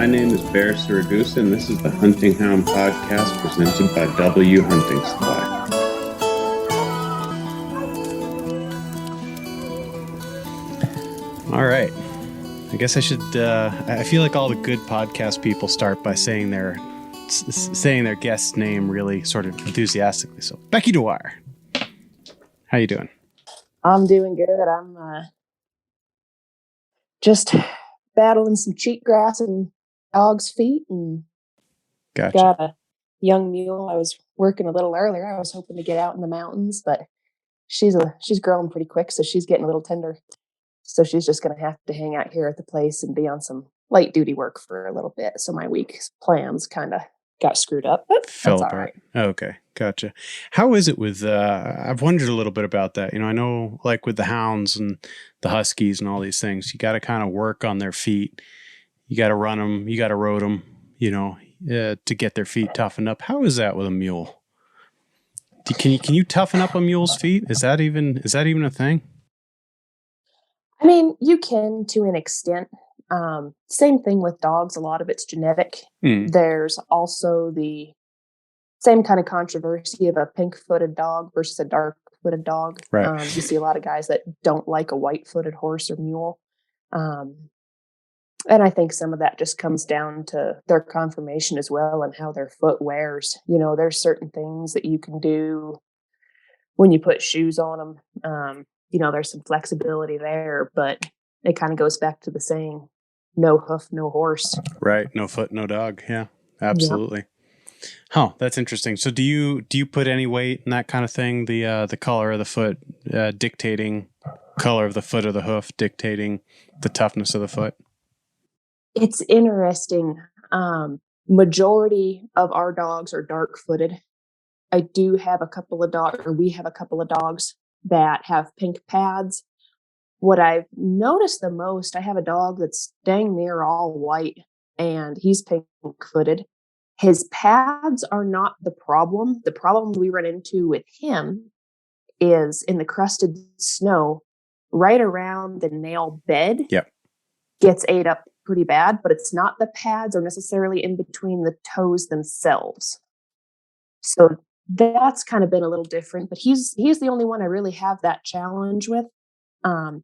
My name is Bear Siragusa, and this is the Hunting Hound podcast presented by W Hunting Supply. All right. I guess I should. I feel like all the good podcast people start by saying their guest's name really sort of enthusiastically. So, Becky Dwire, how you doing? I'm doing good. I'm just battling some cheatgrass and dog's feet, and Gotcha. got a young mule. I was working a little earlier. I was hoping to get out in the mountains, but she's growing pretty quick, so she's getting a little tender. So she's just going to have to hang out here at the place and be on some light duty work for a little bit. So my week's plans kind of got screwed up, but Fell that's apart. all right. Okay, gotcha. How is it with? I've wondered a little bit about that. I know, like with the hounds and the huskies and all these things, you got to kind of work on their feet. You got to run them. You got to road them. To get their feet toughened up. How is that with a mule? Can you toughen up a mule's feet? Is that even a thing? I mean, you can to an extent. Same thing with dogs. A lot of it's genetic. There's also the same kind of controversy of a pink-footed dog versus a dark-footed dog. Right. You see a lot of guys that don't like a white-footed horse or mule. And I think some of that just comes down to their conformation as well and how their foot wears. There's certain things that you can do when you put shoes on them. There's some flexibility there, but it kind of goes back to the saying, no hoof, no horse. Right. No foot, no dog. Yeah, absolutely. Yep. Oh, that's interesting. So do you put any weight in that kind of thing? The color of the foot dictating color of the foot or the hoof dictating the toughness of the foot? It's interesting. Majority of our dogs are dark-footed. I do have a couple of we have a couple of dogs that have pink pads. What I've noticed the most, I have a dog that's dang near all white, and he's pink-footed. His pads are not the problem. The problem we run into with him is in the crusted snow, right around the nail bed. Yep. Gets ate up pretty bad, but it's not the pads or necessarily in between the toes themselves. So that's kind of been a little different, but he's the only one I really have that challenge with. I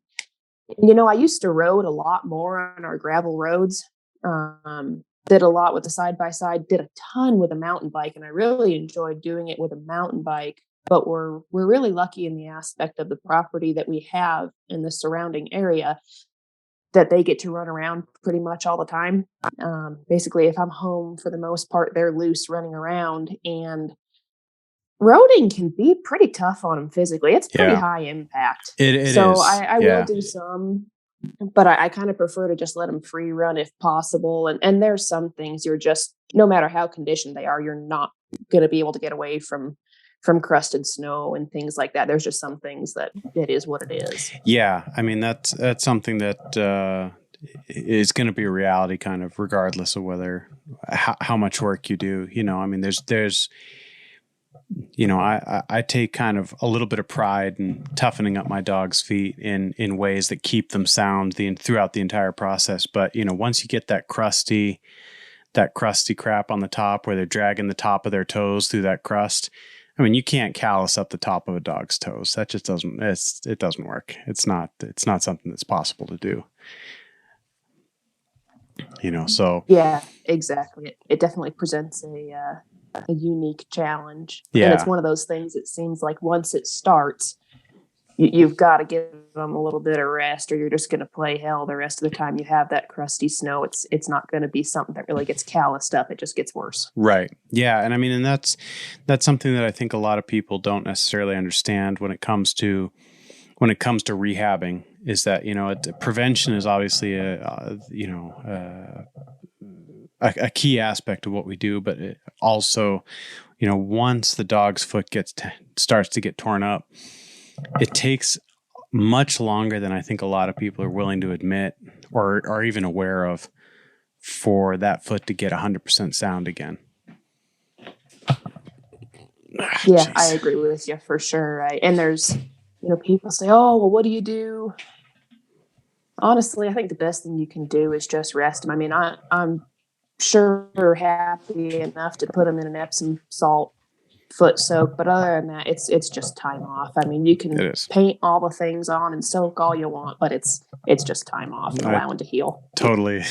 used to road a lot more on our gravel roads. Did a lot with the side-by-side, did a ton with a mountain bike, and I really enjoyed doing it with a mountain bike. But we're really lucky in the aspect of the property that we have in the surrounding area that they get to run around pretty much all the time. Basically, if I'm home, for the most part, they're loose running around, and roading can be pretty tough on them physically. It's pretty high impact. It is. I will do some, but I kind of prefer to just let them free run if possible. And there's some things you're just, no matter how conditioned they are, you're not going to be able to get away from crusted snow and things like that. There's just some things that it is what it is. Yeah. I mean, that's something that is going to be a reality kind of regardless of how much work you do. I mean, there's I take kind of a little bit of pride in toughening up my dog's feet in ways that keep them sound throughout the entire process. But, once you get that crusty crap on the top where they're dragging the top of their toes through that crust, I mean, you can't callus up the top of a dog's toes. That just it doesn't work. It's not something that's possible to do. So. Yeah, exactly. It definitely presents a unique challenge. Yeah. And it's one of those things, it seems like once it starts, you've got to give them a little bit of rest, or you're just going to play hell the rest of the time you have that crusty snow. It's not going to be something that really gets calloused up. It just gets worse. Right. Yeah. And I mean, and that's something that I think a lot of people don't necessarily understand when it comes to rehabbing, is that, prevention is obviously a key aspect of what we do, but it also, once the dog's foot starts to get torn up, it takes much longer than I think a lot of people are willing to admit or are even aware of for that foot to get 100% sound again. Yeah, geez. I agree with you for sure. And there's, people say, oh, well, what do you do? Honestly, I think the best thing you can do is just rest them. I mean, I'm sure happy enough to put them in an Epsom salt foot soak, but other than that, it's just time off. I mean, you can paint all the things on and soak all you want, but it's just time off and allowing to heal. Totally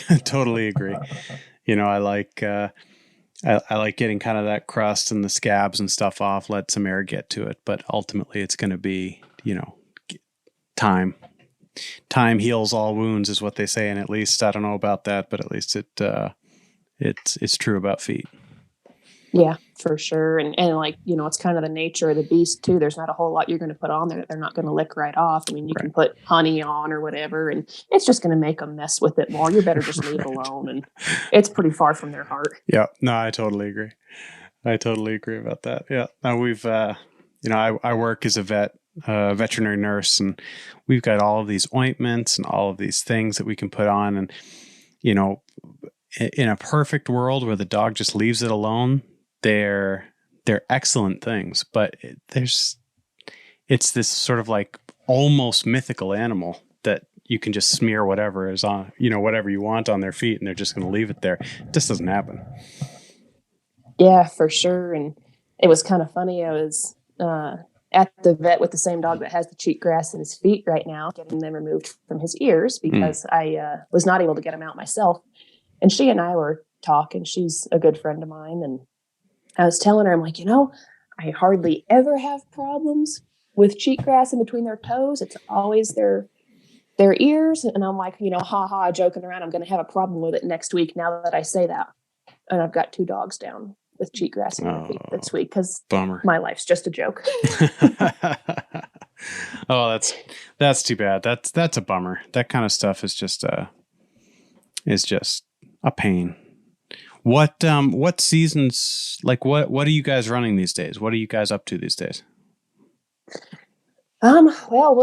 agree. I like I like getting kind of that crust and the scabs and stuff off, let some air get to it, but ultimately it's going to be, time. Time heals all wounds is what they say, and at least I don't know about that, but at least it's true about feet. Yeah, for sure. And like, it's kind of the nature of the beast too. There's not a whole lot you're going to put on there that they're not going to lick right off. I mean, you can put honey on or whatever, and it's just going to make them mess with it more. You better just leave it alone. And it's pretty far from their heart. Yeah, no, I totally agree. About that. Yeah. Now we've, I work as a veterinary nurse, and we've got all of these ointments and all of these things that we can put on. And, in a perfect world where the dog just leaves it alone, they're excellent things, but it's this sort of like almost mythical animal that you can just smear whatever is on, whatever you want on their feet, and they're just going to leave it there. It just doesn't happen. Yeah, for sure. And it was kind of funny. I was at the vet with the same dog that has the cheatgrass in his feet right now, getting them removed from his ears because I was not able to get them out myself. And she and I were talking. She's a good friend of mine. And I was telling her, I'm like, I hardly ever have problems with cheatgrass in between their toes. It's always their ears. And I'm like, joking around, I'm going to have a problem with it next week now that I say that. And I've got 2 dogs down with cheatgrass in their feet this week because my life's just a joke. Oh, that's too bad. That's a bummer. That kind of stuff is just a pain. What seasons, like what are you guys running these days? What are you guys up to these days? Well,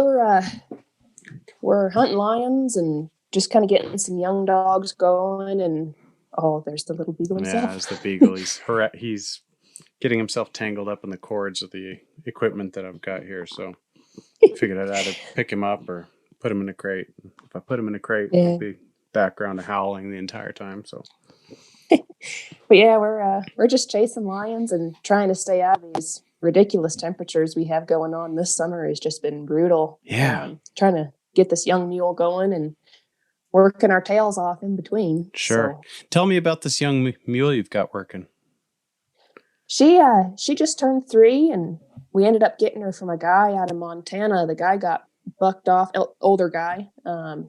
we're hunting lions and just kind of getting some young dogs going. And there's the little beagle himself. Yeah, there's the beagle. He's getting himself tangled up in the cords of the equipment that I've got here. So I figured I'd either pick him up or put him in a crate. If I put him in a crate, it'll be background of howling the entire time. So. But yeah, we're just chasing lions and trying to stay out of these ridiculous temperatures we have going on. This summer has just been brutal. Yeah. Trying to get this young mule going and working our tails off in between. Sure. So, tell me about this young mule you've got working. She just turned 3, and we ended up getting her from a guy out of Montana. The guy got bucked off, older guy,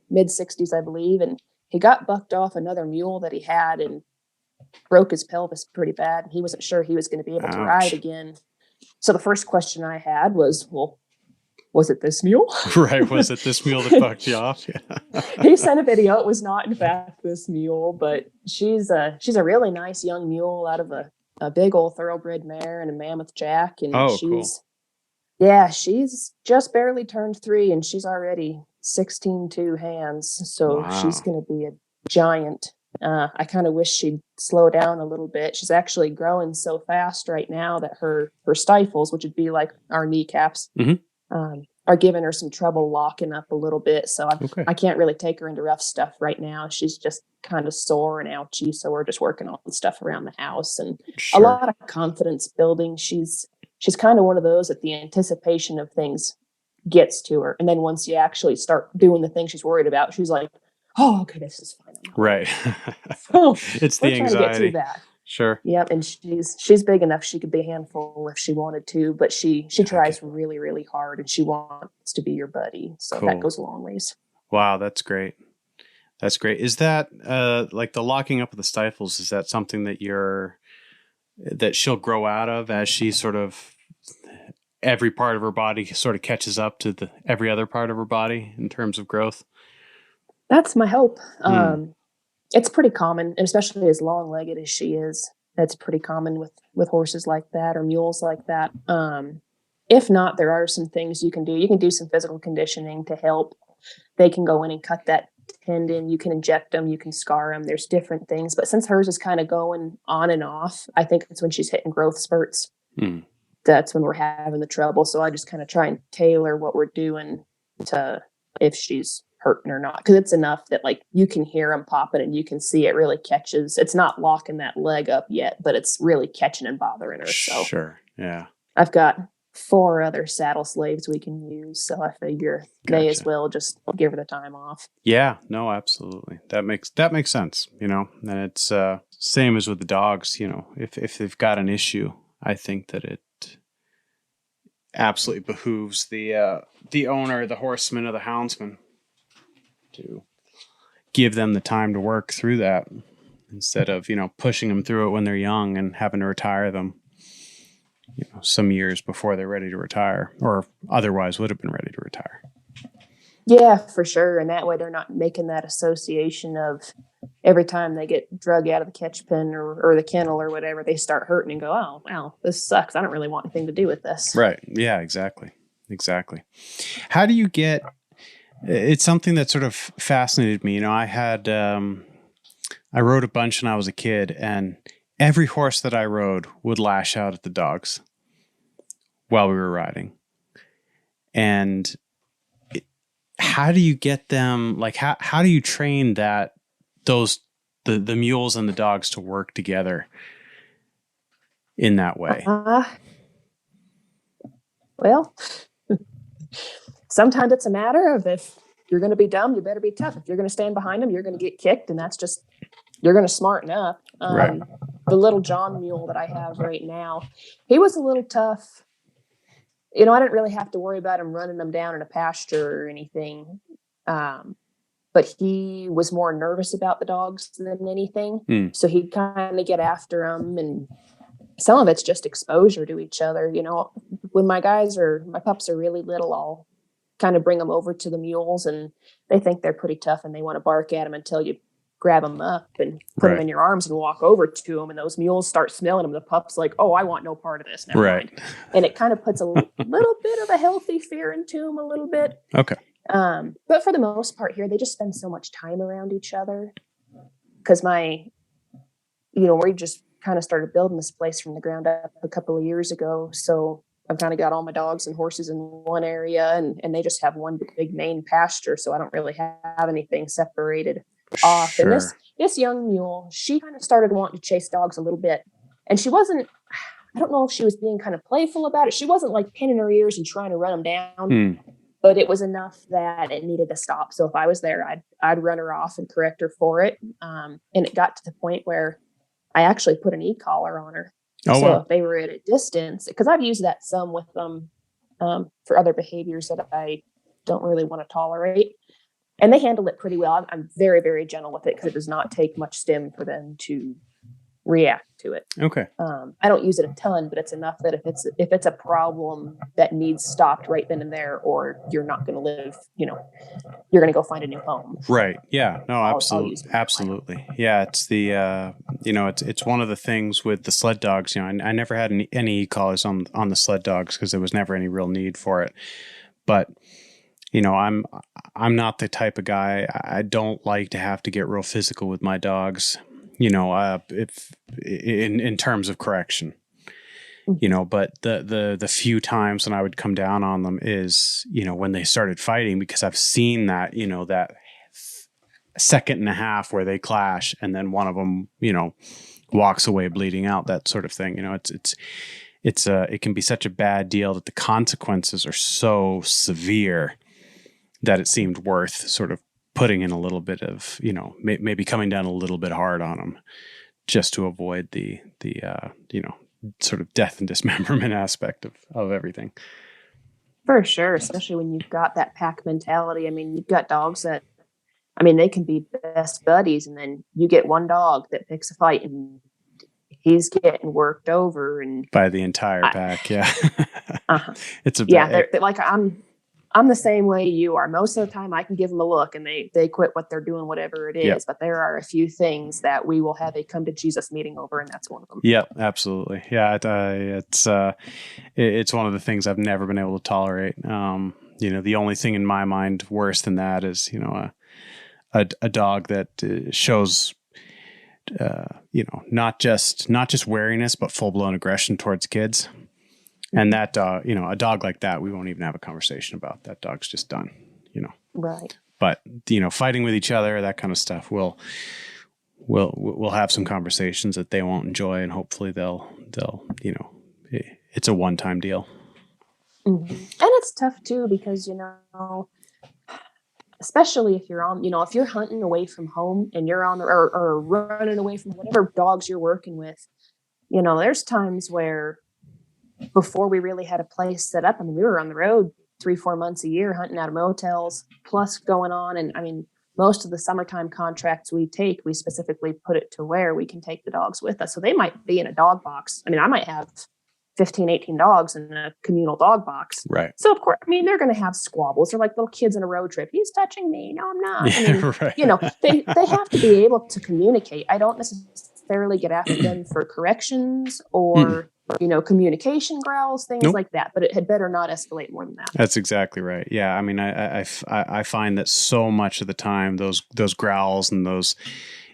mid-60s, I believe, and he got bucked off another mule that he had and broke his pelvis pretty bad. He wasn't sure he was going to be able to ride again. So the first question I had was, well, was it this mule? Right. Was it this mule that bucked you off? Yeah. He sent a video. It was not, in fact, this mule, but she's a really nice young mule out of a big old thoroughbred mare and a mammoth jack. And cool. Yeah, she's just barely turned 3 and she's already 16 hands. So She's going to be a giant. I kind of wish she'd slow down a little bit. She's actually growing so fast right now that her stifles, which would be like our kneecaps, are giving her some trouble locking up a little bit. So I can't really take her into rough stuff right now. She's just kind of sore and ouchy. So we're just working on stuff around the house and a lot of confidence building. She's kind of one of those that the anticipation of things gets to her. And then once you actually start doing the thing she's worried about, she's like, oh, okay, this is fine. Right. So it's the anxiety. That. Sure. Yep. And she's big enough. She could be a handful if she wanted to, but she tries really, really hard and she wants to be your buddy. So that goes a long ways. Wow. That's great. That's great. Is that like the locking up of the stifles? Is that something that she'll grow out of as she sort of every part of her body sort of catches up to every other part of her body in terms of growth? That's my hope. It's pretty common, and especially as long-legged as she is. That's pretty common with horses like that or mules like that. If not, there are some things you can do. You can do some physical conditioning to help. They can go in and cut that tendon. You can inject them. You can scar them. There's different things. But since hers is kind of going on and off, I think it's when she's hitting growth spurts. That's when we're having the trouble. So I just kind of try and tailor what we're doing to if she's hurting or not, because it's enough that like you can hear them popping and you can see it really catches. It's not locking that leg up yet, but it's really catching and bothering her. So Sure. Yeah. I've got 4 other saddle slaves we can use, so I figure may as well just give her the time off. Yeah, no, absolutely. That makes sense, and it's same as with the dogs, if they've got an issue, I think that it absolutely behooves the owner, the horseman, or the houndsman to give them the time to work through that instead of, pushing them through it when they're young and having to retire them, some years before they're ready to retire, or otherwise would have been ready to retire. Yeah, for sure. And that way they're not making that association of every time they get drug out of the catch pen or the kennel or whatever, they start hurting and go, oh, wow, this sucks. I don't really want anything to do with this. Right. Yeah, exactly. How do you get, it's something that sort of fascinated me. I had, I rode a bunch when I was a kid, and every horse that I rode would lash out at the dogs while we were riding. And how do you get them, like, how do you train the mules and the dogs to work together in that way? Well, sometimes it's a matter of, if you're going to be dumb, you better be tough. If you're going to stand behind them, you're going to get kicked, and that's just, you're going to smarten up. Right. The little John mule that I have right now, he was a little tough. I didn't really have to worry about him running them down in a pasture or anything. But he was more nervous about the dogs than anything. So he'd kind of get after them, and some of it's just exposure to each other. When my pups are really little, I'll kind of bring them over to the mules, and they think they're pretty tough and they want to bark at them until you grab them up and put them in your arms and walk over to them. And those mules start smelling them. The pup's like, oh, I want no part of this. Never mind. And it kind of puts a little bit of a healthy fear into them a little bit. Okay. But for the most part here, they just spend so much time around each other, because we just kind of started building this place from the ground up a couple of years ago. So I've kind of got all my dogs and horses in one area, and they just have one big main pasture. So I don't really have anything separated off. Sure. And this young mule, she kind of started wanting to chase dogs a little bit, and she wasn't, I don't know if she was being kind of playful about it. She wasn't like pinning her ears and trying to run them down, but it was enough that it needed to stop. So if I was there, I'd run her off and correct her for it. And it got to the point where I actually put an e-collar on her. Oh, so wow. If they were at a distance, because I've used that some with them for other behaviors that I don't really want to tolerate. And they handle it pretty well. I'm very, very gentle with it, because it does not take much stim for them to react to it. Okay. I don't use it a ton, but it's enough that if it's a problem that needs stopped right then and there, or you're not going to live, you're going to go find a new home. Right. Yeah. No, absolutely. I'll Absolutely. Yeah. It's the, it's one of the things with the sled dogs. I never had any e-collars on the sled dogs, because there was never any real need for it. But I'm not the type of guy. I don't like to have to get real physical with my dogs, if in terms of correction, but the few times when I would come down on them is, when they started fighting, because I've seen that, that second and a half where they clash and then one of them, walks away bleeding out, that sort of thing. It can be such a bad deal that the consequences are so severe that it seemed worth sort of putting in a little bit of, maybe coming down a little bit hard on them, just to avoid the sort of death and dismemberment aspect of everything. For sure, especially when you've got that pack mentality. I mean, you've got dogs that, they can be best buddies, and then you get one dog that picks a fight and he's getting worked over and by the entire pack. Yeah. It's a they're like, I'm the same way you are. Most of the time I can give them a look and they quit what they're doing, whatever it is. Yep. But there are a few things that we will have a come to Jesus meeting over, and that's one of them. Yep, absolutely. Yeah, it's one of the things I've never been able to tolerate. The only thing in my mind worse than that is, a dog that shows, not just wariness, but full blown aggression towards kids. And that, a dog like that, we won't even have a conversation about. That dog's just done, Right. but fighting with each other, that kind of stuff, we'll have some conversations that they won't enjoy, and hopefully they'll it's a one-time deal. Mm-hmm. And it's tough too, because especially if you're on, if you're hunting away from home and you're on or running away from whatever dogs you're working with, there's times where before we really had a place set up, I mean, we were on the road 3-4 months a year hunting out of motels, plus going on. And I mean, most of the summertime contracts we take, we specifically put it to where we can take the dogs with us. So they might be in a dog box. I mean, I might have 15, 18 dogs in a communal dog box. Right. So of course, I mean, they're going to have squabbles. They're like little kids in a road trip. He's touching me. No, I'm not. Yeah, I mean, right. they have to be able to communicate. I don't necessarily get after them for corrections or, communication growls, things like that, but it had better not escalate more than that. That's exactly right. Yeah. I mean, I find that so much of the time, those growls and those,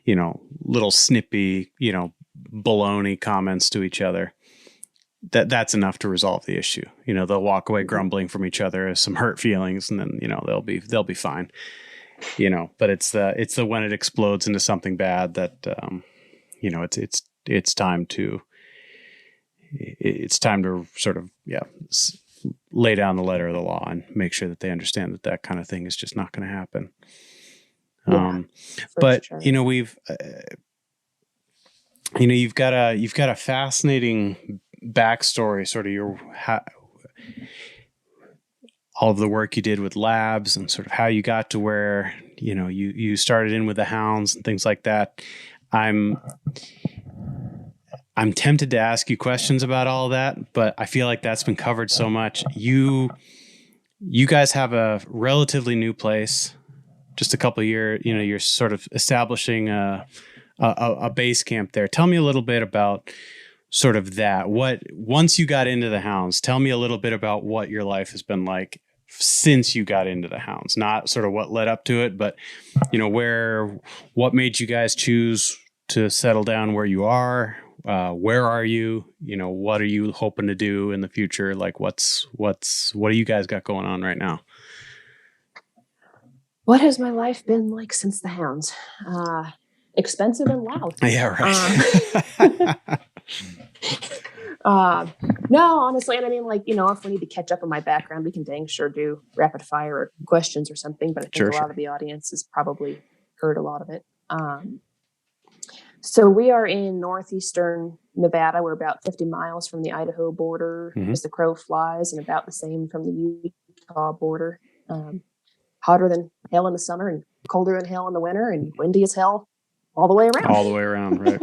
little snippy, baloney comments to each other, that's enough to resolve the issue. They'll walk away grumbling from each other as some hurt feelings, and then, they'll be fine. But it's the when it explodes into something bad that, it's time to sort of, lay down the letter of the law and make sure that they understand that kind of thing is just not going to happen. But sure. We've, you've got a fascinating backstory, sort of all of the work you did with labs and sort of how you got to where, you started in with the hounds and things like that. I'm tempted to ask you questions about all of that, but I feel like that's been covered so much. You guys have a relatively new place, just a couple of years, you're sort of establishing a base camp there. Tell me a little bit about sort of that. Once you got into the hounds, tell me a little bit about what your life has been like since you got into the hounds, not sort of what led up to it, but what made you guys choose to settle down where you are? Where are you? What are you hoping to do in the future? Like what do you guys got going on right now? What has my life been like since the hounds? Expensive and loud. Yeah, right. No, honestly, and I mean, if we need to catch up on my background, we can dang sure do rapid fire or questions or something, but I think a lot of the audience has probably heard a lot of it. So we are in northeastern Nevada. We're about 50 miles from the Idaho border as the crow flies, and about the same from the Utah border. Hotter than hell in the summer and colder than hell in the winter, and windy as hell all the way around. All the way around, right.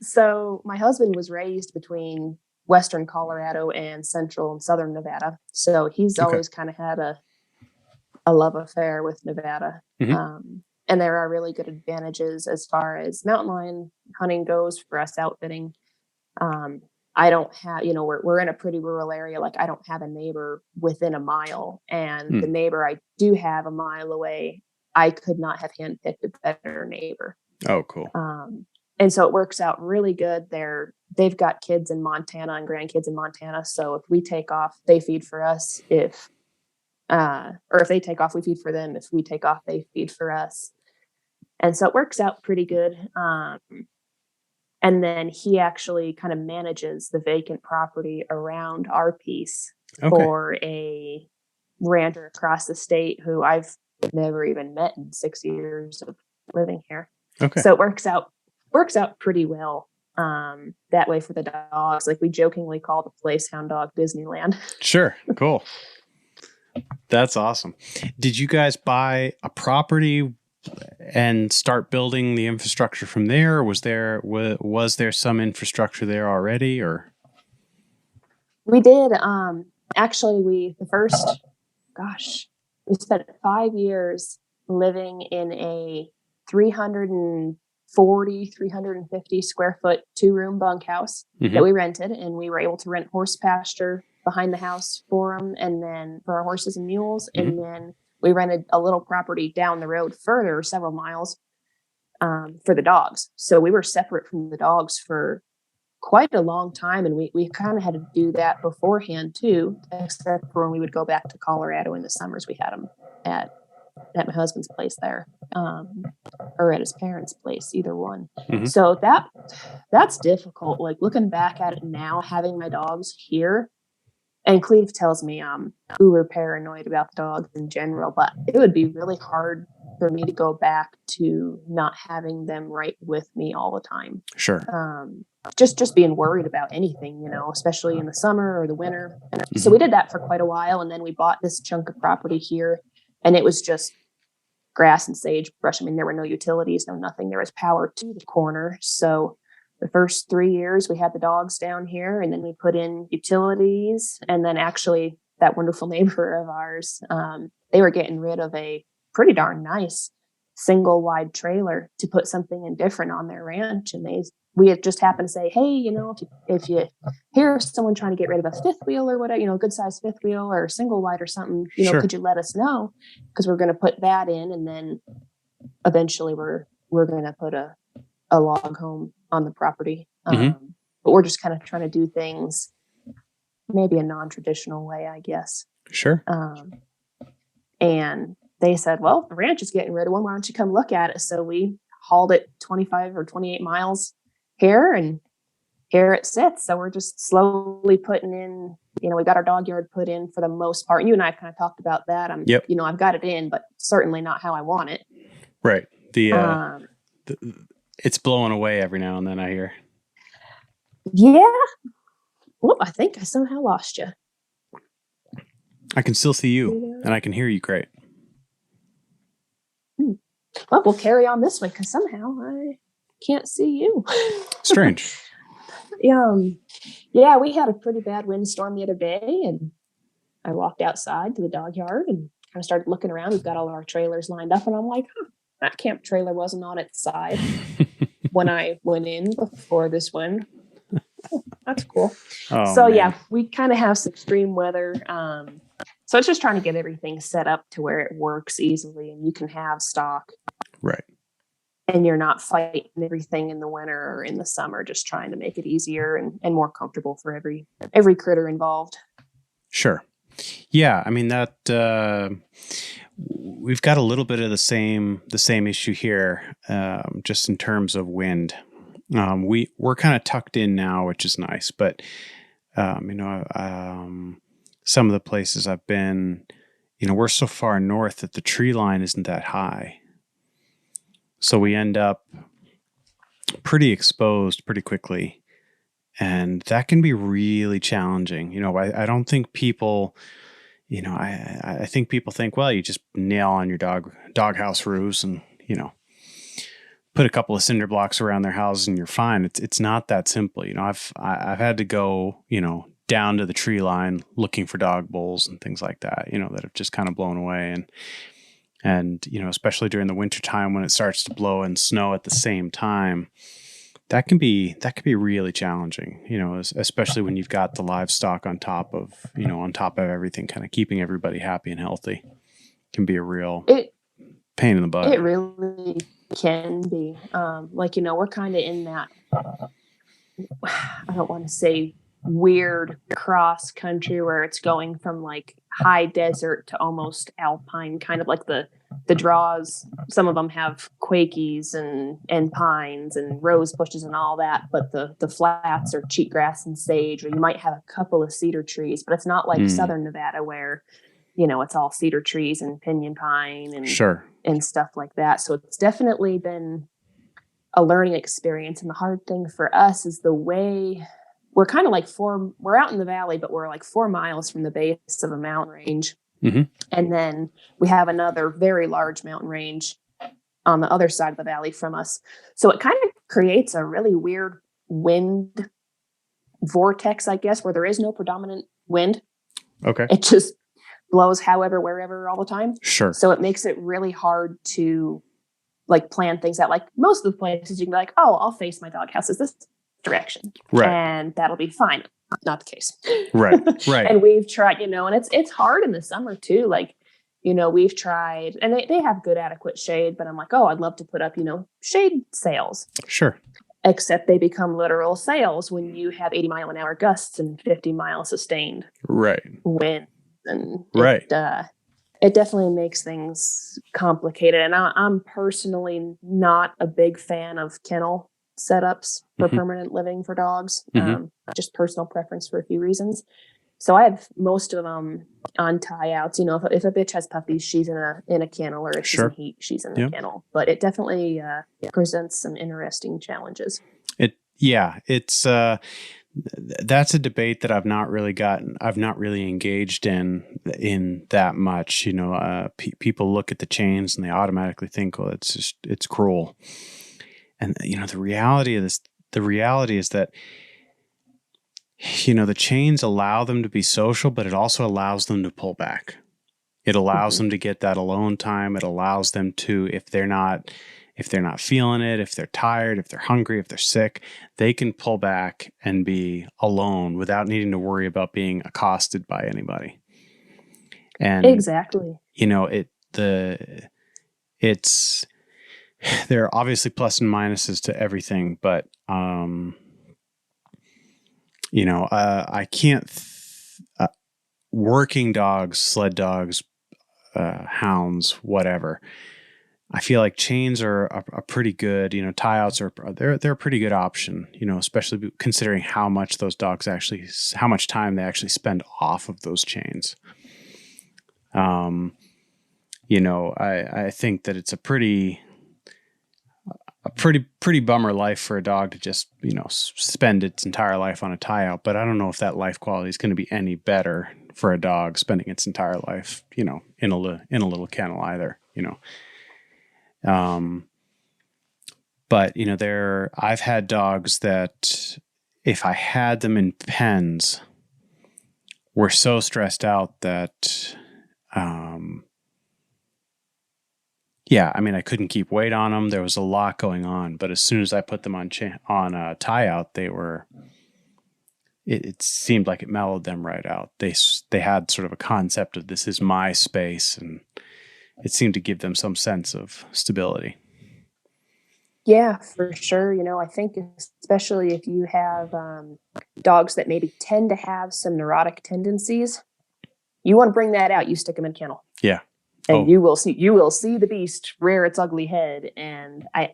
So my husband was raised between western Colorado and central and southern Nevada. So he's always kind of had a love affair with Nevada. And there are really good advantages as far as mountain lion hunting goes for us outfitting. I don't have, we're in a pretty rural area. Like I don't have a neighbor within a mile, and the neighbor I do have a mile away, I could not have handpicked a better neighbor. Oh, cool. And so it works out really good. They've got kids in Montana and grandkids in Montana. So if we take off, they feed for us. If they take off, we feed for them. If we take off, they feed for us. And so it works out pretty good. And then he actually kind of manages the vacant property around our piece for a rancher across the state who I've never even met in 6 years of living here. Okay. So it works out pretty well. That way for the dogs, like we jokingly call the place Hound Dog Disneyland. Sure. Cool. That's awesome. Did you guys buy a property and start building the infrastructure from there? Or was there some infrastructure there already, or? We did. Actually, we spent 5 years living in a 350 square foot 2-room bunkhouse that we rented, and we were able to rent horse pasture behind the house for them, and then for our horses and mules. And then we rented a little property down the road further, several miles, for the dogs. So we were separate from the dogs for quite a long time. And we kind of had to do that beforehand too, except for when we would go back to Colorado in the summers. We had them at my husband's place there, or at his parents' place, either one. Mm-hmm. So that's difficult. Like looking back at it now, having my dogs here, and Cleve tells me I'm uber paranoid about the dogs in general, but it would be really hard for me to go back to not having them right with me all the time. Sure. Just being worried about anything, especially in the summer or the winter. Mm-hmm. So we did that for quite a while, and then we bought this chunk of property here, and it was just grass and sagebrush. I mean, there were no utilities, no nothing. There was power to the corner. So the first 3 years we had the dogs down here, and then we put in utilities. And then actually that wonderful neighbor of ours, they were getting rid of a pretty darn nice single wide trailer to put something indifferent on their ranch. And we had just happened to say, hey, if you hear someone trying to get rid of a fifth wheel or whatever, good size fifth wheel or single wide or something, Sure. Could you let us know? Because we're going to put that in. And then eventually we're going to put a log home on the property. Mm-hmm. But we're just kind of trying to do things maybe a non-traditional way, I guess. Sure. And they said, well, the ranch is getting rid of one. Why don't you come look at it? So we hauled it 25 or 28 miles here, and here it sits. So we're just slowly putting in, we got our dog yard put in for the most part. And you and I kind of talked about that. Yep. I've got it in, but certainly not how I want it. Right. It's blowing away every now and then, I hear. Yeah. Well, I think I somehow lost you. I can still see you, and I can hear you great. Well, we'll carry on this way because somehow I can't see you. Strange. Yeah, we had a pretty bad windstorm the other day, and I walked outside to the dog yard and kind of started looking around. We've got all of our trailers lined up, and I'm like, that camp trailer wasn't on its side when I went in before this one. Oh, that's cool. Oh, so man. yeah, we kind of have some extreme weather. So it's just trying to get everything set up to where it works easily and you can have stock. Right. And you're not fighting everything in the winter or in the summer, just trying to make it easier and more comfortable for every critter involved. Sure. Yeah. I mean, that we've got a little bit of the same issue here, just in terms of wind. We're kind of tucked in now, which is nice, but some of the places I've been, we're so far north that the tree line isn't that high. So we end up pretty exposed pretty quickly. And that can be really challenging. I don't think people, I think people think, well, you just nail on your doghouse roofs and, put a couple of cinder blocks around their houses and you're fine. It's not that simple. I've had to go, down to the tree line looking for dog bowls and things like that, that have just kind of blown away. And, especially during the winter time when it starts to blow and snow at the same time, that can be really challenging, especially when you've got the livestock on top of everything, kind of keeping everybody happy and healthy can be a real pain in the butt. It really can be. We're kind of in that, I don't want to say weird cross country where it's going from like high desert to almost alpine, kind of like the draws. Some of them have quakies and pines and rose bushes and all that, but the flats are cheatgrass and sage, or you might have a couple of cedar trees, but it's not like southern Nevada where it's all cedar trees and pinyon pine and sure, and stuff like that. So it's definitely been a learning experience. And the hard thing for us is the way we're kind of like we're out in the valley, but we're like 4 miles from the base of a mountain range. Mm-hmm. And then we have another very large mountain range on the other side of the valley from us. So it kind of creates a really weird wind vortex, I guess, where there is no predominant wind. Okay. It just blows however, wherever all the time. Sure. So it makes it really hard to like plan things out. Like most of the places you can be like, oh, I'll face my doghouse this direction. Right. And that'll be fine. Not the case. Right. And we've tried, and it's hard in the summer too. Like, we've tried, and they have good adequate shade, but I'm like, oh, I'd love to put up, shade sails. Sure. except they become literal sails when you have 80-mile-an-hour gusts and 50-mile sustained wind. And it definitely makes things complicated. And I'm personally not a big fan of kennel setups for permanent living for dogs. Just personal preference for a few reasons. So I have most of them on tie outs. You know, if a bitch has puppies, she's in a kennel, or if she's in heat, she's in a kennel. But it definitely presents some interesting challenges. It's that's a debate that I've not really engaged in that much. You know, people look at the chains and they automatically think, well, it's cruel. And you know, the reality is that, you know, the chains allow them to be social, but it also allows them to pull back. It allows them to get that alone time. It allows them to, if they're not feeling it, if they're tired, if they're hungry, if they're sick, they can pull back and be alone without needing to worry about being accosted by anybody. And exactly, you know, there are obviously plus and minuses to everything, but you know, I can't working dogs, sled dogs, hounds, whatever. I feel like chains are a pretty good, you know, tie outs they're a pretty good option, you know, especially considering how much time they actually spend off of those chains. You know, I think that it's a pretty bummer life for a dog to just, you know, spend its entire life on a tie out. But I don't know if that life quality is going to be any better for a dog spending its entire life, you know, in a little kennel either, you know. But you know, I've had dogs that if I had them in pens were so stressed out that, yeah, I mean, I couldn't keep weight on them. There was a lot going on, but as soon as I put them on a tie out, it seemed like it mellowed them right out. They had sort of a concept of this is my space, and it seemed to give them some sense of stability. Yeah, for sure. You know, I think especially if you have dogs that maybe tend to have some neurotic tendencies, you want to bring that out. You stick them in kennel. Yeah. And you will see the beast rear its ugly head. And I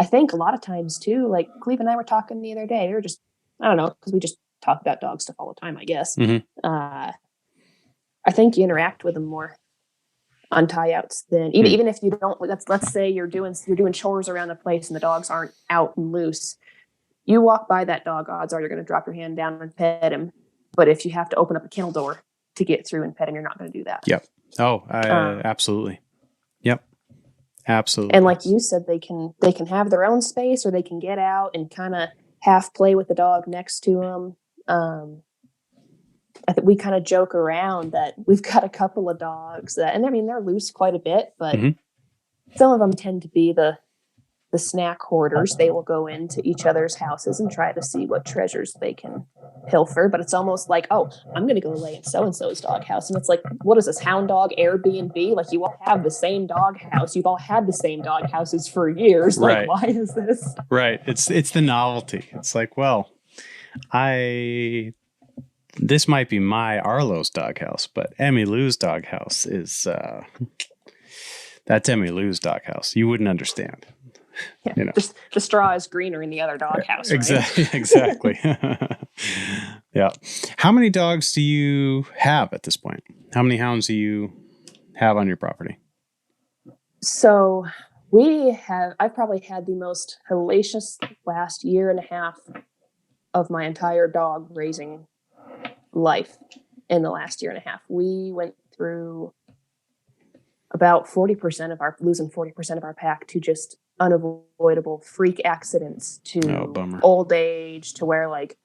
think a lot of times too, like Cleve and I were talking the other day, or just, I don't know, because we just talk about dog stuff all the time, I guess. I think you interact with them more on tie outs than even if you don't. Let's say you're doing chores around the place and the dogs aren't out and loose. You walk by that dog, odds are you're going to drop your hand down and pet him. But if you have to open up a kennel door to get through and pet him, you're not going to do that. Yep. Oh, absolutely. Yep. Absolutely. And like you said, they can have their own space, or they can get out and kind of half play with the dog next to them. I think we kind of joke around that we've got a couple of dogs that, and I mean, they're loose quite a bit, but some of them tend to be the snack hoarders. They will go into each other's houses and try to see what treasures they can pilfer. But it's almost like, oh, I'm going to go lay in so-and-so's dog house. And it's like, what is this, hound dog Airbnb? Like, you all have the same dog house. You've all had the same dog houses for years. Like, why is this? Right. It's the novelty. It's like, well, this might be my Arlo's doghouse, but Emmy Lou's doghouse is that's Emmy Lou's doghouse. You wouldn't understand. Yeah, you know, the straw is greener in the other doghouse. Exactly. Right? Exactly. Yeah. How many dogs do you have at this point? How many hounds do you have on your property? So I've probably had the most hellacious last year and a half of my entire dog raising life. In the last year and a half, we went through about 40% of our pack to just unavoidable freak accidents, to old age, to where, like,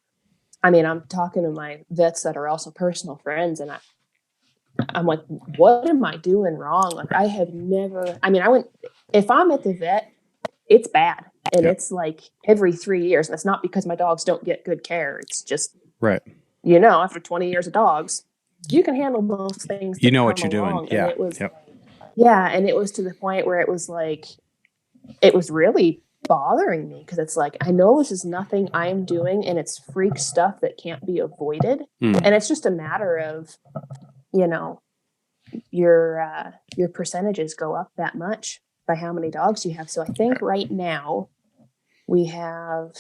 I mean, I'm talking to my vets that are also personal friends, and I'm like, what am I doing wrong? Like, I have never, I mean, if I'm at the vet, it's bad. And it's like every 3 years. And it's not because my dogs don't get good care. It's just, right. You know, after 20 years of dogs, you can handle most things. You know what you're doing. Yeah. And it was, and it was to the point where it was like, it was really bothering me because it's like, I know this is nothing I'm doing and it's freak stuff that can't be avoided. And it's just a matter of, you know, your percentages go up that much by how many dogs you have. So I think right now we have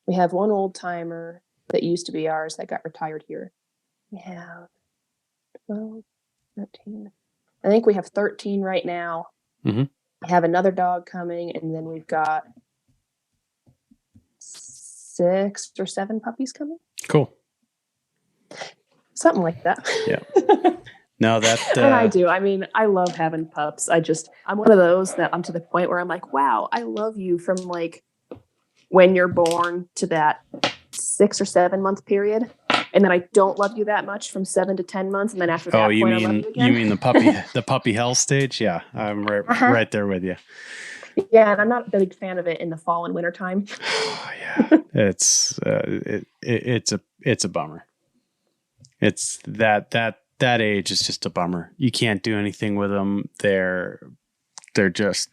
one old timer that used to be ours that got retired here. We have 12, 13. I think we have 13 right now. Mm-hmm. We have another dog coming, and then we've got 6 or 7 puppies coming. Cool. Something like that. Yeah. No, that. And I do. I mean, I love having pups. I'm one of those that I'm to the point where I'm like, wow, I love you from like when you're born to that 6 or 7 month period. And then I don't love you that much from 7 to 10 months. And then after that point, I love you again. You mean the puppy hell stage? Yeah. I'm right there with you. Yeah. And I'm not a big fan of it in the fall and winter time. Yeah. It's a bummer. It's that age is just a bummer. You can't do anything with them. They're just,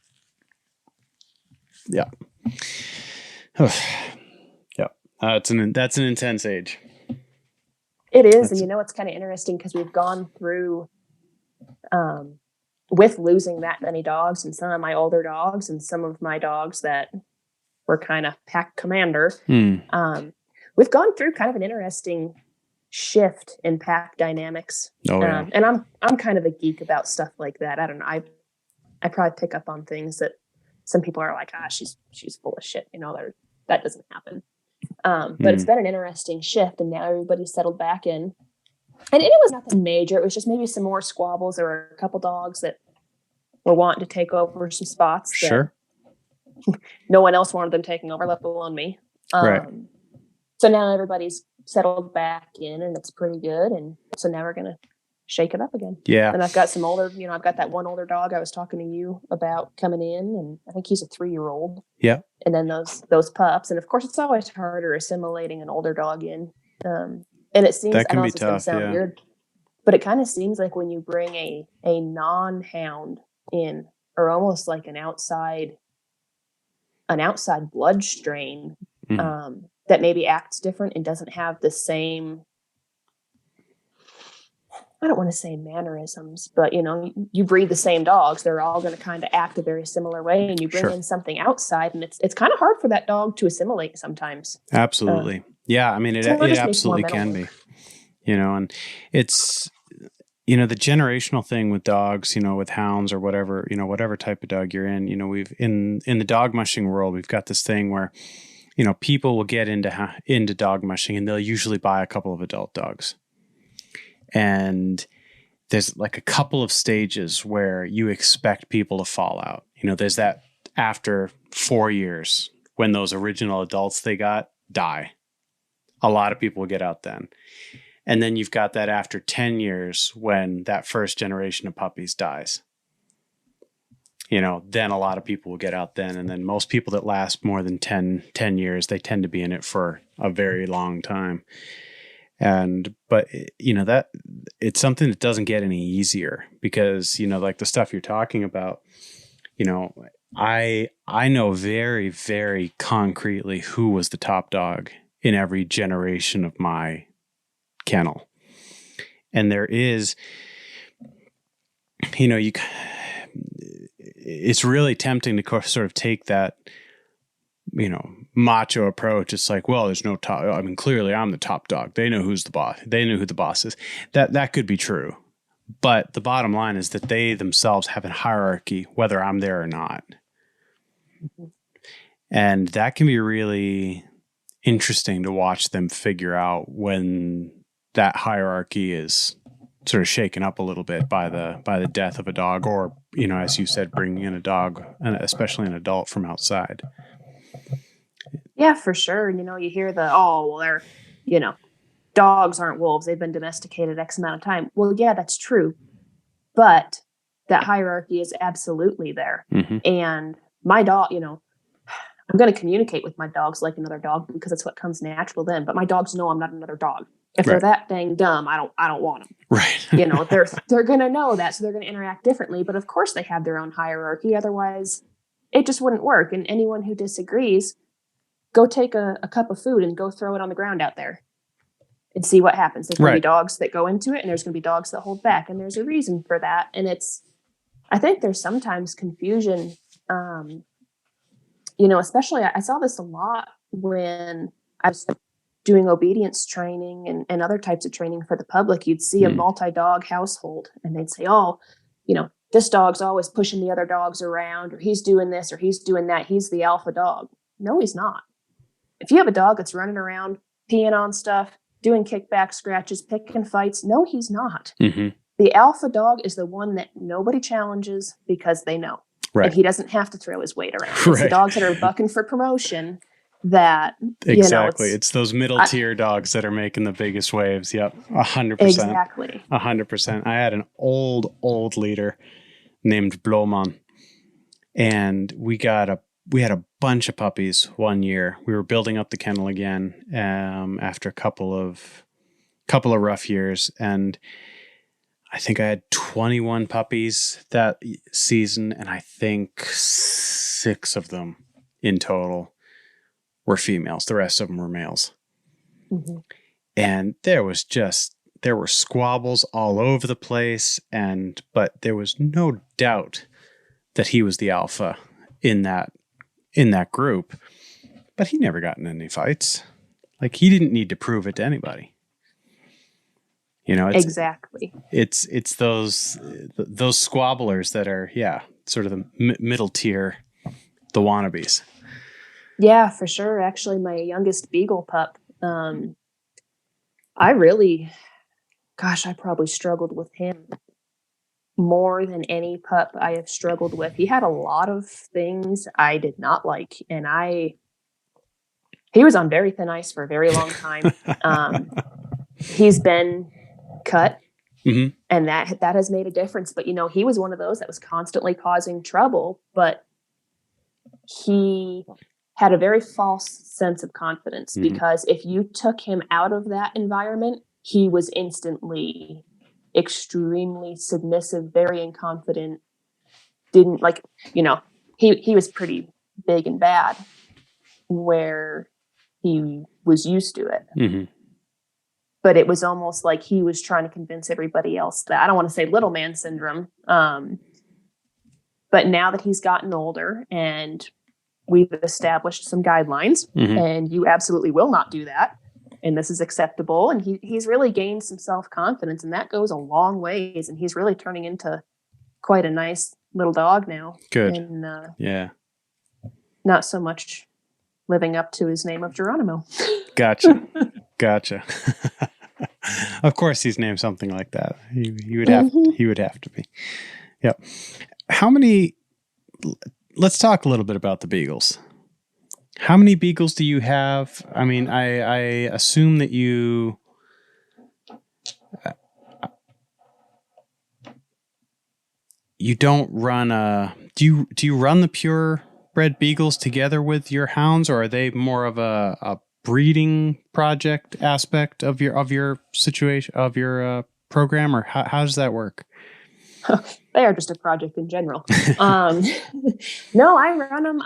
yeah. Yeah. That's an intense age. It is. And you know, it's kind of interesting because we've gone through, with losing that many dogs, and some of my older dogs and some of my dogs that were kind of pack commander. We've gone through kind of an interesting shift in pack dynamics. Yeah. And I'm kind of a geek about stuff like that. I don't know. I probably pick up on things that some people are like, she's full of shit. You know, that doesn't happen. But it's been an interesting shift, and now everybody's settled back in. And it was nothing major. It was just maybe some more squabbles. There were a couple dogs that were wanting to take over some spots. Sure. No one else wanted them taking over, let alone me. Right. So now everybody's settled back in, and it's pretty good. And so now we're gonna shake it up again. Yeah. And I've got some older, I've got that one older dog I was talking to you about coming in, and I think he's a 3-year-old. Yeah. And then those pups. And of course, it's always harder assimilating an older dog in. And it seems, that can I know be this is going to tough, sound weird, but it kind of seems like when you bring a non-hound in, or almost like an outside blood strain, that maybe acts different and doesn't have the same, I don't want to say mannerisms, but you breed the same dogs, they're all going to kind of act a very similar way, and you bring in something outside, and it's kind of hard for that dog to assimilate sometimes. Absolutely. Yeah. I mean, it absolutely can be, and it's, the generational thing with dogs, with hounds or whatever, whatever type of dog you're in, we've in the dog mushing world, we've got this thing where, people will get into dog mushing, and they'll usually buy a couple of adult dogs. And there's like a couple of stages where you expect people to fall out. There's that after 4 years when those original adults they got die. A lot of people will get out then. And then you've got that after 10 years when that first generation of puppies dies. Then a lot of people will get out then. And then most people that last more than 10 years, they tend to be in it for a very long time. But that it's something that doesn't get any easier because, like the stuff you're talking about, I know very, very concretely who was the top dog in every generation of my kennel. And there is, it's really tempting to sort of take that, macho approach. It's like, well, there's no top. I mean, clearly I'm the top dog. They know who's the boss. They know who the boss is. That could be true. But the bottom line is that they themselves have a hierarchy, whether I'm there or not. Mm-hmm. And that can be really interesting to watch them figure out when that hierarchy is sort of shaken up a little bit by the death of a dog, or, as you said, bringing in a dog, and especially an adult from outside. Yeah, for sure. You hear they're, dogs aren't wolves. They've been domesticated X amount of time. Well, yeah, that's true. But that hierarchy is absolutely there. Mm-hmm. And my dog, I'm going to communicate with my dogs like another dog because it's what comes natural then. But my dogs know I'm not another dog. If they're that dang dumb, I don't want them. Right. They're going to know that. So they're going to interact differently. But of course they have their own hierarchy. Otherwise, it just wouldn't work. And anyone who disagrees, go take a cup of food and go throw it on the ground out there and see what happens. There's going to be dogs that go into it, and there's going to be dogs that hold back, and there's a reason for that. And I think there's sometimes confusion, especially I saw this a lot when I was doing obedience training and other types of training for the public. You'd see a multi-dog household, and they'd say, this dog's always pushing the other dogs around, or he's doing this, or he's doing that. He's the alpha dog. No, he's not. If you have a dog that's running around, peeing on stuff, doing kickback scratches, picking fights, no, he's not. Mm-hmm. The alpha dog is the one that nobody challenges because they know. Right. And he doesn't have to throw his weight around. It's the dogs that are bucking for promotion that, exactly. It's those middle tier dogs that are making the biggest waves. Yep. 100%. Exactly. 100%. I had an old leader named Bloman, and we had a bunch of puppies one year. We were building up the kennel again after a couple of rough years, and I think I had 21 puppies that season, and I think 6 of them in total were females. The rest of them were males. Mm-hmm. And there were squabbles all over the place, but there was no doubt that he was the alpha in that group. But he never got in any fights. Like, he didn't need to prove it to anybody. Exactly. It's those squabblers that are, sort of the middle tier, the wannabes. Yeah, for sure. Actually, my youngest beagle pup, I probably struggled with him more than any pup I have struggled with. He had a lot of things I did not like, and he was on very thin ice for a very long time. He's been cut, mm-hmm. and that has made a difference. But he was one of those that was constantly causing trouble, but he had a very false sense of confidence, mm-hmm. because if you took him out of that environment, he was instantly extremely submissive, very inconfident, didn't like, he was pretty big and bad where he was used to it. Mm-hmm. But it was almost like he was trying to convince everybody else that, I don't want to say little man syndrome. But now that he's gotten older and we've established some guidelines, mm-hmm. and you absolutely will not do that, and this is acceptable, and he's really gained some self-confidence, and that goes a long ways, and he's really turning into quite a nice little dog now. Good. And yeah, not so much living up to his name of Geronimo. Gotcha. Of course he's named something like that. He would have mm-hmm. he would have to be. Yep. Let's talk a little bit about the beagles. How many beagles do you have? I mean, I assume that you don't run do you run the purebred beagles together with your hounds, or are they more of a breeding project aspect of your situation, of your program, or how does that work? They are just a project in general. No, I run them.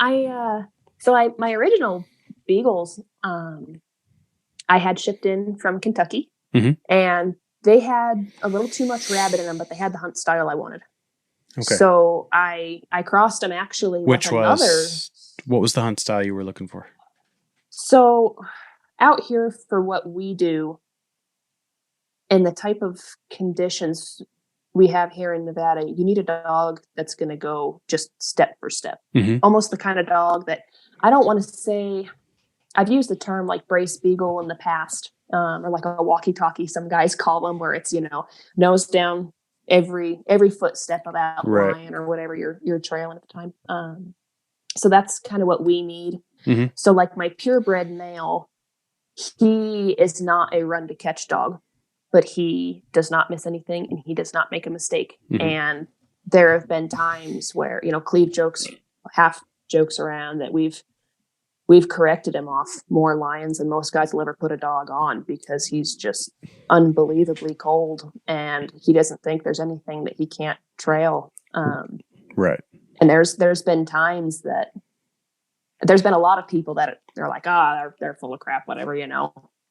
My original beagles, I had shipped in from Kentucky, mm-hmm. and they had a little too much rabbit in them, but they had the hunt style I wanted. Okay. So I crossed them actually with another. What was the hunt style you were looking for? So out here for what we do and the type of conditions we have here in Nevada, you need a dog that's going to go just step for step. Mm-hmm. Almost the kind of dog that, I don't want to say, I've used the term like brace beagle in the past, or like a walkie-talkie, some guys call them, where it's, nose down every footstep of that line or whatever you're trailing at the time. So that's kind of what we need. Mm-hmm. So like my purebred male, he is not a run to catch dog, but he does not miss anything and he does not make a mistake. Mm-hmm. And there have been times where, Cleve half jokes around that we've corrected him off more lions than most guys will ever put a dog on, because he's just unbelievably cold and he doesn't think there's anything that he can't trail. Right. And there's been times that there's been a lot of people that they're like, they're full of crap, whatever,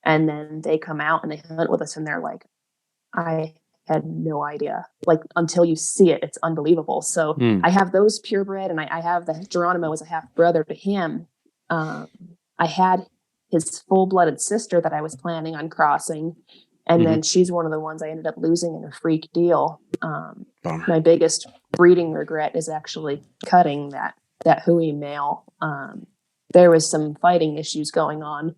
and then they come out and they hunt with us and they're like, I had no idea. Like, until you see it, it's unbelievable. So I have those purebred, and I have the Geronimo as a half brother to him. I had his full-blooded sister that I was planning on crossing, and then she's one of the ones I ended up losing in a freak deal. My biggest breeding regret is actually cutting that Hui male. There was some fighting issues going on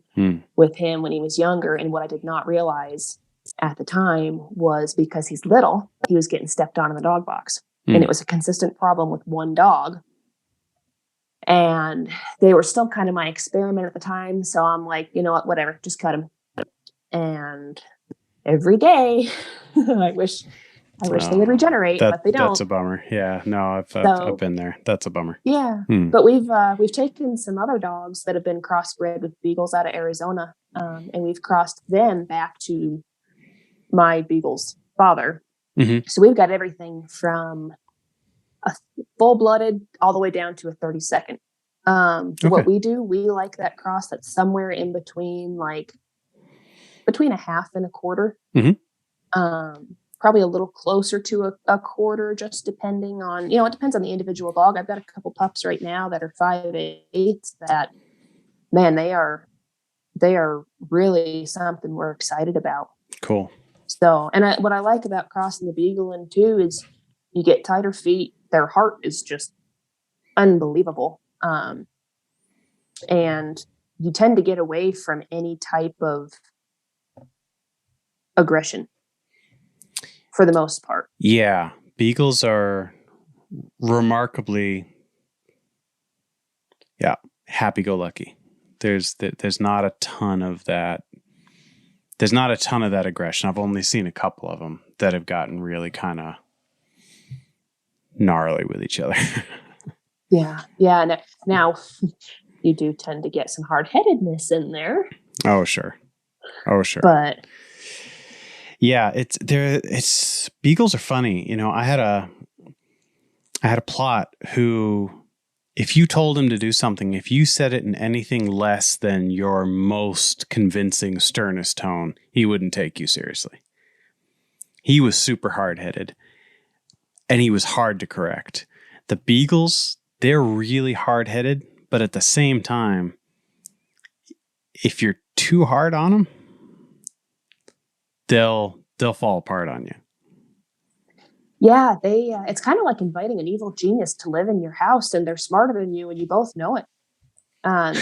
with him when he was younger, and what I did not realize at the time was because he's little, he was getting stepped on in the dog box, and it was a consistent problem with one dog. And they were still kind of my experiment at the time, so I'm like, you know what, whatever, just cut him. And every day, I wish they would regenerate, but they don't. That's a bummer. Yeah, no, I've been there. That's a bummer. Yeah, but we've taken some other dogs that have been crossbred with beagles out of Arizona, and we've crossed them back to my beagle's father. So we've got everything from a full-blooded all the way down to a 32nd. What we do, we like that cross that's somewhere in between, like between a half and a quarter. Probably a little closer to a quarter, just depending on, it depends on the individual dog. I've got a couple pups right now that are 5'8" that, man, they are really something we're excited about. Cool. So, and what I like about crossing the beagle in too is you get tighter feet. Their heart is just unbelievable. And you tend to get away from any type of aggression for the most part. Yeah. Beagles are remarkably, happy-go-lucky. There's not a ton of that. There's not a ton of that aggression. I've only seen a couple of them that have gotten really kind of gnarly with each other. Yeah. Now you do tend to get some hard-headedness in there. Oh, sure. But yeah, it's beagles are funny. I had a plot who, if you told him to do something, if you said it in anything less than your most convincing, sternest tone, he wouldn't take you seriously. He was super hard-headed, and he was hard to correct. The beagles, they're really hard-headed, but at the same time, if you're too hard on them, they'll fall apart on you. Yeah, it's kind of like inviting an evil genius to live in your house, and they're smarter than you, and you both know it. I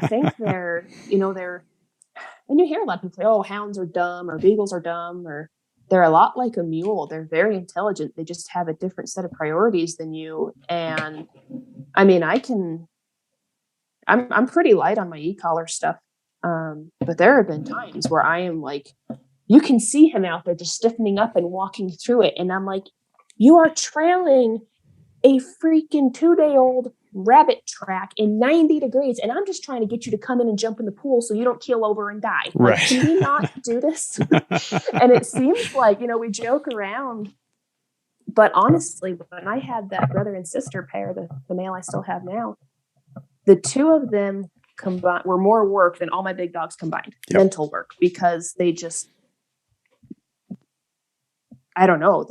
think they're, when you hear a lot of people say, oh, hounds are dumb, or beagles are dumb, or they're a lot like a mule. They're very intelligent. They just have a different set of priorities than you. And I'm pretty light on my e-collar stuff. But there have been times where I am like, you can see him out there just stiffening up and walking through it. And I'm like, you are trailing a freaking 2-day-old rabbit track in 90 degrees. And I'm just trying to get you to come in and jump in the pool so you don't keel over and die. Right. Like, can we not do this? And it seems like, we joke around. But honestly, when I had that brother and sister pair, the male I still have now, the two of them combined were more work than all my big dogs combined. Yep. Mental work, because they just, I don't know.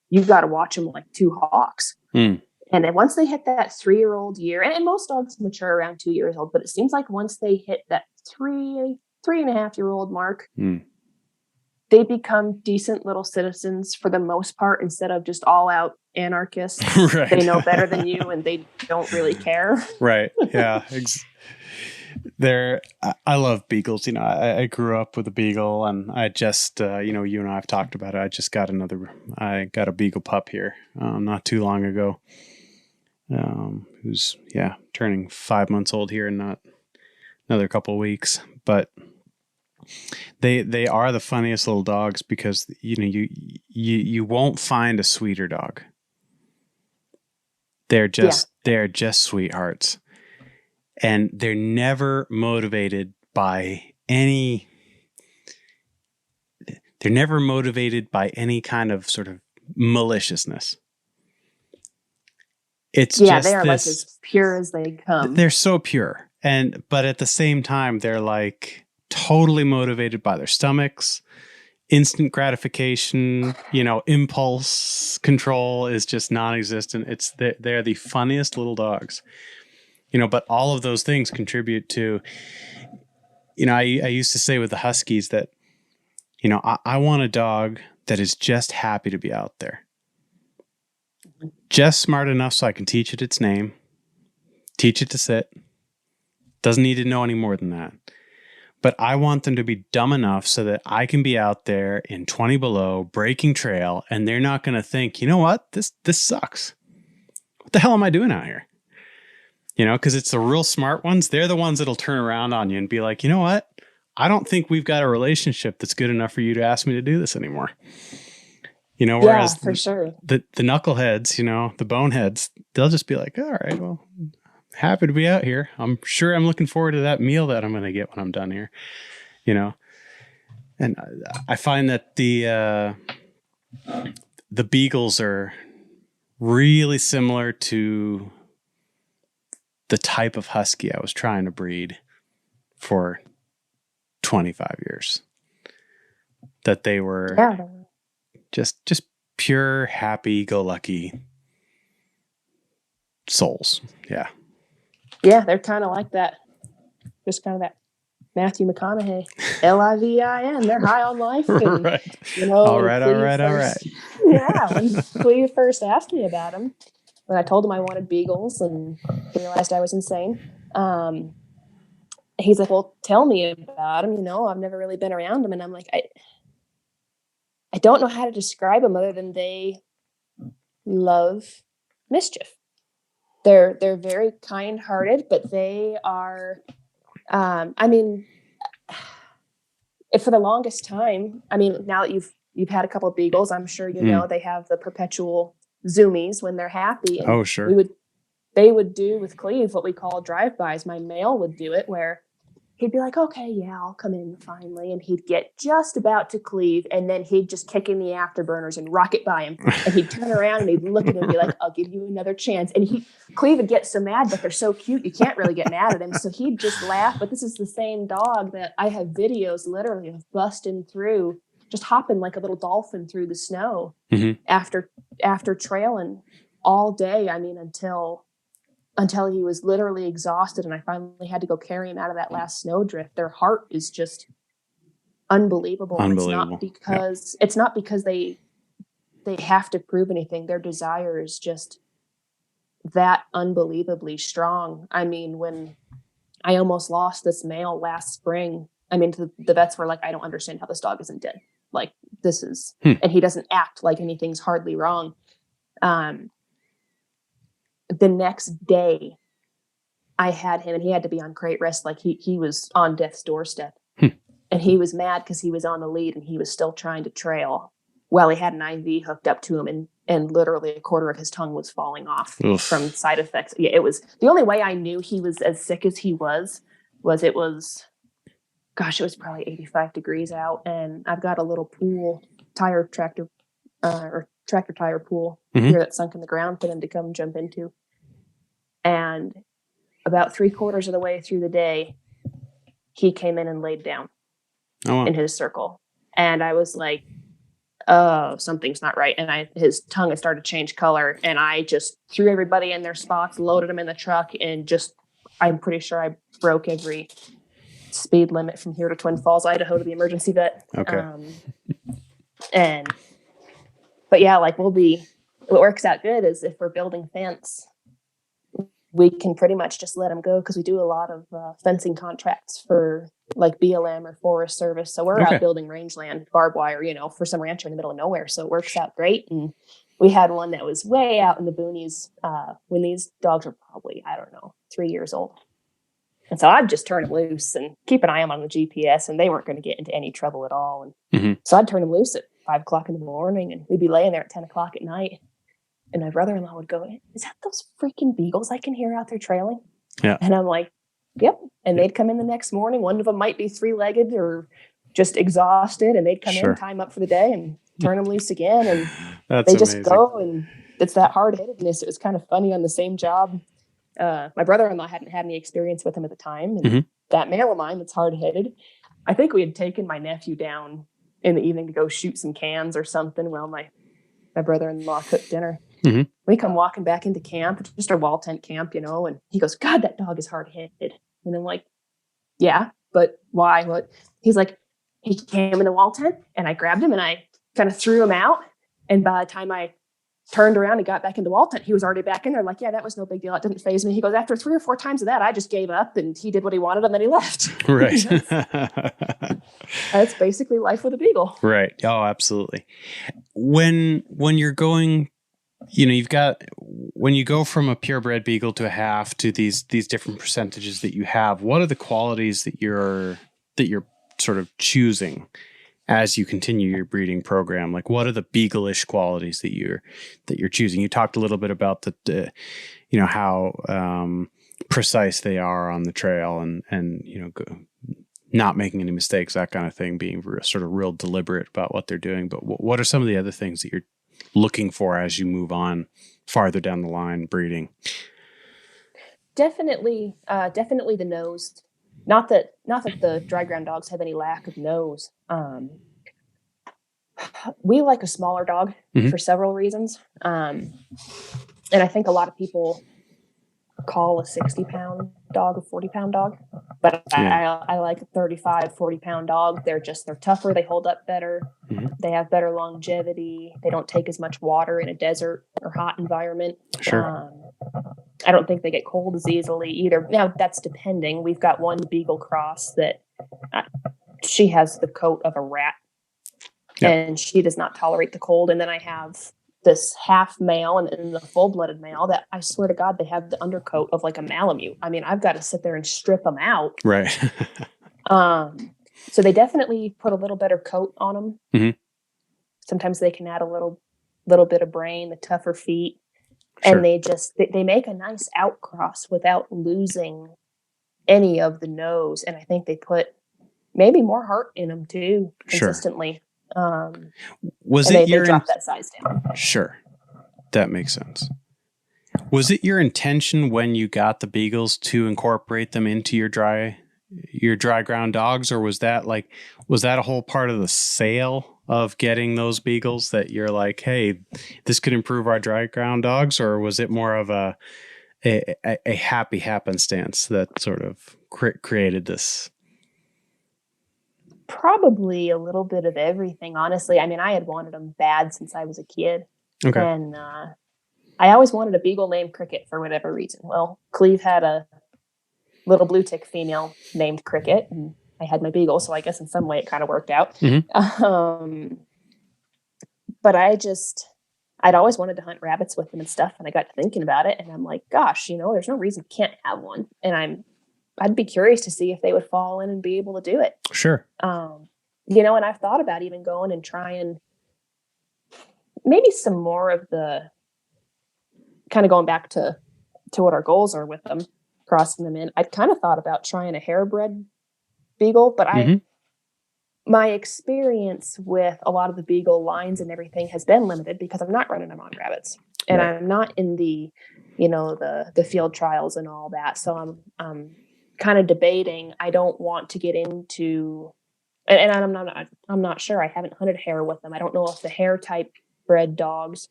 You've got to watch them like two hawks. And then once they hit that 3-year-old year, and most dogs mature around 2 years old, but it seems like once they hit that 3.5-year-old mark, they become decent little citizens for the most part, instead of just all out anarchists. Right. They know better than you, and they don't really care. Right. Yeah. I love beagles. I grew up with a beagle, and I just, you and I have talked about it. I got a beagle pup here not too long ago, who's turning 5 months old here in not another couple of weeks. But they are the funniest little dogs, because you won't find a sweeter dog. They're just sweethearts. And they're never motivated by any kind of sort of maliciousness. It's Yeah, just they are like this, as pure as they come. they're so pure. But at the same time, they're like totally motivated by their stomachs. Instant gratification, impulse control is just non-existent. They're the funniest little dogs, but all of those things contribute to, I used to say with the Huskies that, I want a dog that is just happy to be out there. Just smart enough so I can teach it its name, teach it to sit. Doesn't need to know any more than that. But I want them to be dumb enough so that I can be out there in 20 below breaking trail, and they're not going to think, you know what, this sucks. What the hell am I doing out here? Because it's the real smart ones. They're the ones that'll turn around on you and be like, you know what? I don't think we've got a relationship that's good enough for you to ask me to do this anymore. Whereas for sure. The knuckleheads, the boneheads, they'll just be like, all right, well, happy to be out here. I'm sure I'm looking forward to that meal that I'm going to get when I'm done here, and I find that the beagles are really similar to the type of husky I was trying to breed for 25 years, that they were just pure, happy go lucky souls. Yeah, they're kind of like that. Just kind of that Matthew McConaughey, Livin. They're high on life. And, Right. All right. Yeah, when Cleve first asked me about him, when I told him I wanted beagles and he realized I was insane, he's like, well, tell me about him. I've never really been around him. And I'm like, I don't know how to describe them other than they love mischief. They're very kind-hearted, but they are, for the longest time, now that you've had a couple of beagles, I'm sure they have the perpetual zoomies when they're happy. And oh, sure. They would do with Cleve what we call drive-bys. My male would do it where he'd be like, okay, yeah, I'll come in finally. And he'd get just about to Cleve, and then he'd just kick in the afterburners and rocket by him. And he'd turn around and he'd look at him and be like, I'll give you another chance. And Cleve would get so mad, but they're so cute, you can't really get mad at him. So he'd just laugh. But this is the same dog that I have videos literally of busting through, just hopping like a little dolphin through the snow after trailing all day. Until he was literally exhausted, and I finally had to go carry him out of that last snowdrift. Their heart is just unbelievable. It's not because they have to prove anything. Their desire is just that unbelievably strong. When I almost lost this male last spring, the vets were like, I don't understand how this dog isn't dead. Like, this is, and he doesn't act like anything's hardly wrong. The next day I had him, and he had to be on crate rest. Like he was on death's doorstep, and he was mad because he was on the lead and he was still trying to trail while he had an IV hooked up to him, and literally a quarter of his tongue was falling off from side effects. Yeah, it was the only way I knew he was as sick as he was it was probably 85 degrees out, and I've got a little pool tractor tire pool here that's sunk in the ground for them to come jump into. And about 3/4 of the way through the day, he came in and laid down in his circle. And I was like, oh, something's not right. And his tongue had started to change color. And I just threw everybody in their spots, loaded them in the truck, and I'm pretty sure I broke every speed limit from here to Twin Falls, Idaho to the emergency vet. Okay. But yeah, like what works out good is if we're building fence, we can pretty much just let them go because we do a lot of fencing contracts for like BLM or Forest Service. So we're out building rangeland, barbed wire, for some rancher in the middle of nowhere. So it works out great. And we had one that was way out in the boonies when these dogs were probably, 3 years old. And so I'd just turn them loose and keep an eye on them on the GPS, and they weren't going to get into any trouble at all. And so I'd turn them loose at 5 o'clock in the morning, and we'd be laying there at 10 o'clock at night. And my brother-in-law would go, is that those freaking beagles I can hear out there trailing? Yeah. And I'm like, yep. And they'd come in the next morning. One of them might be 3-legged or just exhausted, and they'd come in, time up for the day, and turn them loose again. And they just go, and it's that hard-headedness. It was kind of funny on the same job. My brother-in-law hadn't had any experience with him at the time. And that male of mine that's hard-headed, I think we had taken my nephew down in the evening to go shoot some cans or something while my brother-in-law cooked dinner. We come walking back into camp, just our wall tent camp, and he goes, God, that dog is hard-headed. And I'm like, yeah, but why? What? He's like, he came in the wall tent and I grabbed him and I kind of threw him out. And by the time I turned around and got back in the wall tent, he was already back in there. Like, yeah, that was no big deal. It didn't faze me. He goes, after 3 or 4 times of that, I just gave up and he did what he wanted and then he left. Right. That's basically life with a beagle. Right. Oh, absolutely. When you're going, when you go from a purebred beagle to a half to these different percentages that you have, what are the qualities that you're sort of choosing as you continue your breeding program? Like, what are the beagle-ish qualities that you're choosing? You talked a little bit about how precise they are on the trail and not making any mistakes, that kind of thing, being sort of real deliberate about what they're doing. But what are some of the other things that you're looking for as you move on farther down the line breeding? Definitely the nose. Not that the dry ground dogs have any lack of nose. We like a smaller dog for several reasons. And I think a lot of people call a 60-pound dog a 40-pound dog, but I like a 35, 40-pound dog. They're tougher. They hold up better. They have better longevity. They don't take as much water in a desert or hot environment. Sure. I don't think they get cold as easily either. Now, that's depending. We've got one beagle cross that she has the coat of a rat, and she does not tolerate the cold. And then I have this half male and then the full-blooded male that I swear to God, they have the undercoat of like a Malamute. I mean, I've got to sit there and strip them out. Right. So they definitely put a little better coat on them. Sometimes they can add a little bit of brain, the tougher feet. Sure. And they make a nice outcross without losing any of the nose. And I think they put maybe more heart in them too, consistently. They drop that size down. Sure. That makes sense. Was it your intention when you got the beagles to incorporate them into your dry ground dogs, or was that a whole part of the sale of getting those beagles that you're like, hey, this could improve our dry ground dogs? Or was it more of a happy happenstance that sort of created this? Probably a little bit of everything, honestly. I mean, I had wanted them bad since I was a kid. Okay. And I always wanted a beagle named Cricket for whatever reason. Well, Cleve had a little blue tick female named Cricket, and I had my beagle, so I guess in some way it kind of worked out. But I'd always wanted to hunt rabbits with them and stuff, and I got to thinking about it, and I'm like, gosh, there's no reason I can't have one. And I'd be curious to see if they would fall in and be able to do it. Sure. And I've thought about even going and trying maybe some more of the kind of going back to what our goals are with them, crossing them in. I'd kind of thought about trying a hairbred beagle, but my experience with a lot of the beagle lines and everything has been limited because I'm not running them on rabbits, and I'm not in the, the field trials and all that. So I'm kind of debating. I don't want to get into, and I'm not sure. I haven't hunted hare with them. I don't know if the hare type bred dogs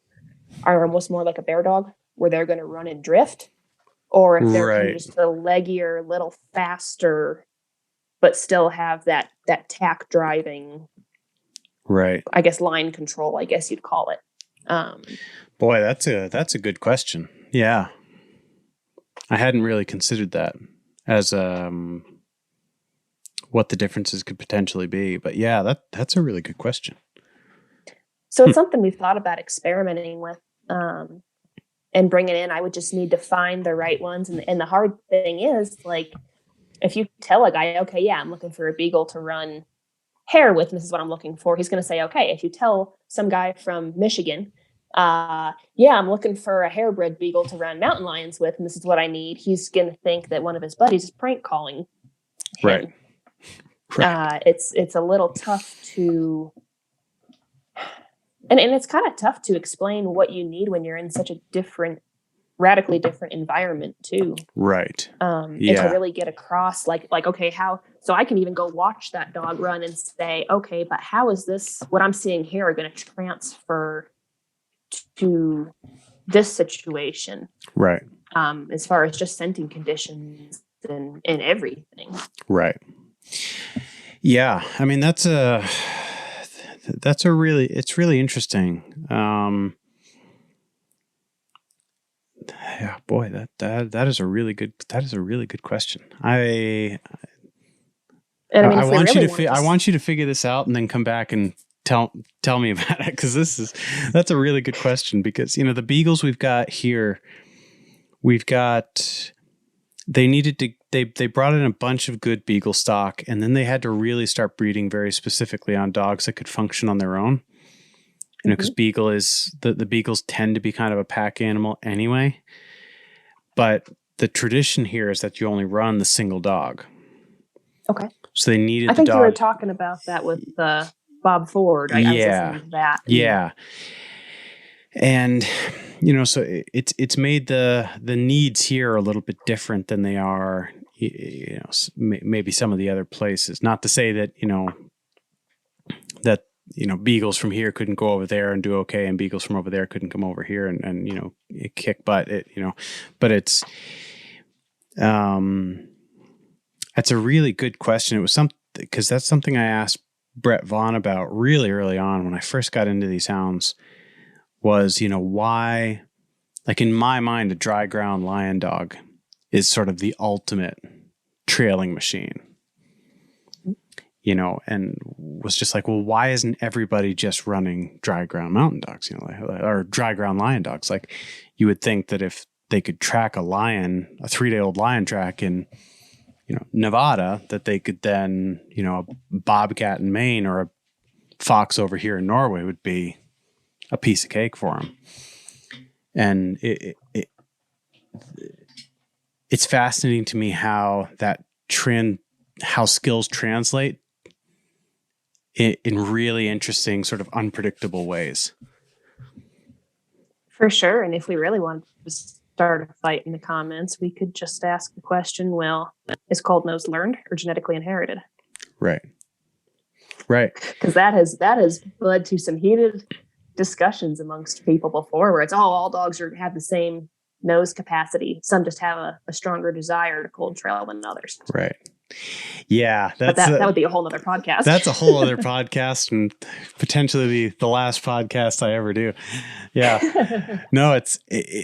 are almost more like a bear dog, where they're going to run and drift, or if they're just a leggier, little faster, but still have that tack driving, right? I guess line control, I guess you'd call it. Boy, that's a good question. Yeah, I hadn't really considered that as what the differences could potentially be. But yeah, that's a really good question. So it's something we've thought about experimenting with and bringing in. I would just need to find the right ones. And the hard thing is, like, if you tell a guy, okay, yeah, I'm looking for a beagle to run hare with, and this is what I'm looking for, he's going to say, okay. If you tell some guy from Michigan, yeah, I'm looking for a hairbred beagle to run mountain lions with, and this is what I need, he's going to think that one of his buddies is prank calling him. Right. It's a little tough to And it's kind of tough to explain what you need when you're in such a radically different environment too. Right. And to really get across like, okay, so I can even go watch that dog run and say, okay, but how is this, what I'm seeing here, going to transfer to this situation? Right. As far as just scenting conditions and everything. Right. Yeah. I mean, it's really interesting. Yeah, boy, that is a really good question. I want you to figure this out and then come back and tell me about it, because that's a really good question, because the beagles we've got here, they brought in a bunch of good beagle stock, and then they had to really start breeding very specifically on dogs that could function on their own. Because the beagles tend to be kind of a pack animal anyway. But the tradition here is that you only run the single dog. Okay. So they needed. I think you were talking about that with Bob Ford. I was listening to that. Yeah. And so it's made the needs here a little bit different than they are, maybe some of the other places. Not to say that that beagles from here couldn't go over there and do okay, and beagles from over there couldn't come over here and kick butt. But it's that's a really good question. It was because that's something I asked Brett Vaughn about really early on when I first got into these hounds. Was why, like, in my mind, a dry ground lion dog is sort of the ultimate trailing machine. And was just like, well, why isn't everybody just running dry ground mountain dogs, or dry ground lion dogs? Like, you would think that if they could track a 3-day-old lion track in, Nevada, that they could then, a bobcat in Maine or a fox over here in Norway would be a piece of cake for them. And it's fascinating to me how how skills translate in really interesting, sort of unpredictable ways. For sure. And if we really wanted to start a fight in the comments, we could just ask the question, well, is cold nose learned or genetically inherited? Right. Because that has led to some heated discussions amongst people before, where it's all dogs have the same nose capacity. Some just have a stronger desire to cold trail than others. Right. Yeah, that would be a whole other podcast. That's a whole other podcast, and potentially the last podcast I ever do. Yeah, no,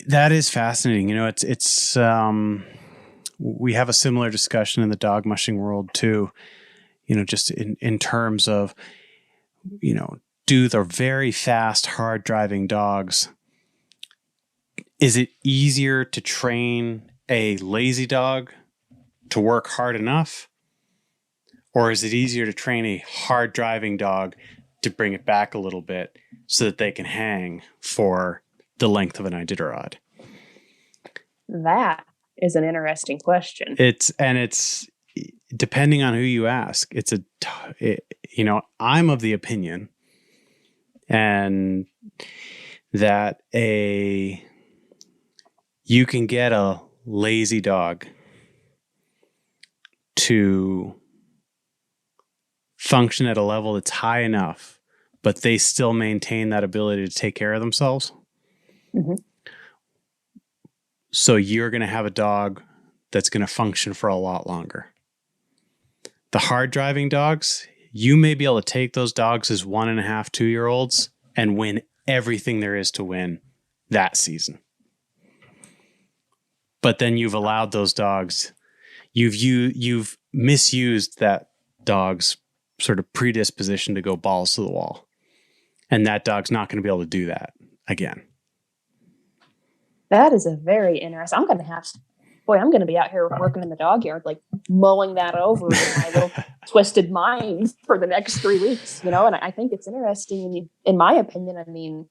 that is fascinating. It's we have a similar discussion in the dog mushing world too. Just in terms of, do the very fast, hard driving dogs, is it easier to train a lazy dog to work hard enough? Or is it easier to train a hard driving dog to bring it back a little bit so that they can hang for the length of an Iditarod? That is an interesting question. It's depending on who you ask. I'm of the opinion and that you can get a lazy dog to function at a level that's high enough, but they still maintain that ability to take care of themselves. Mm-hmm. So you're going to have a dog that's going to function for a lot longer. The hard driving dogs, you may be able to take those dogs as 1.5, 2-year-olds and win everything there is to win that season. But then you've allowed those dogs, you've misused that dog's sort of predisposition to go balls to the wall. And that dog's not going to be able to do that again. That is a very interesting. I'm going to be out here working in the dog yard, like mulling that over in my little twisted mind for the next 3 weeks, and I think it's interesting. In my opinion, I mean,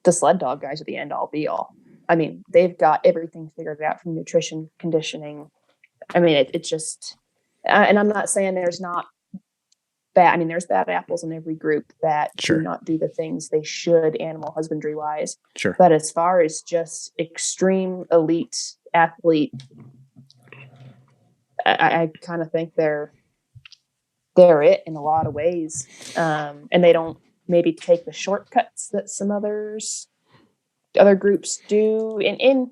the sled dog guys are the end all be all. I mean, they've got everything figured out from nutrition, conditioning. I mean, it's just, and I'm not saying there's not bad. I mean, there's bad apples in every group that Sure. do not do the things they should animal husbandry wise. Sure. But as far as just extreme elite athlete, I kind of think they're it in a lot of ways. And they don't maybe take the shortcuts that some other groups do. And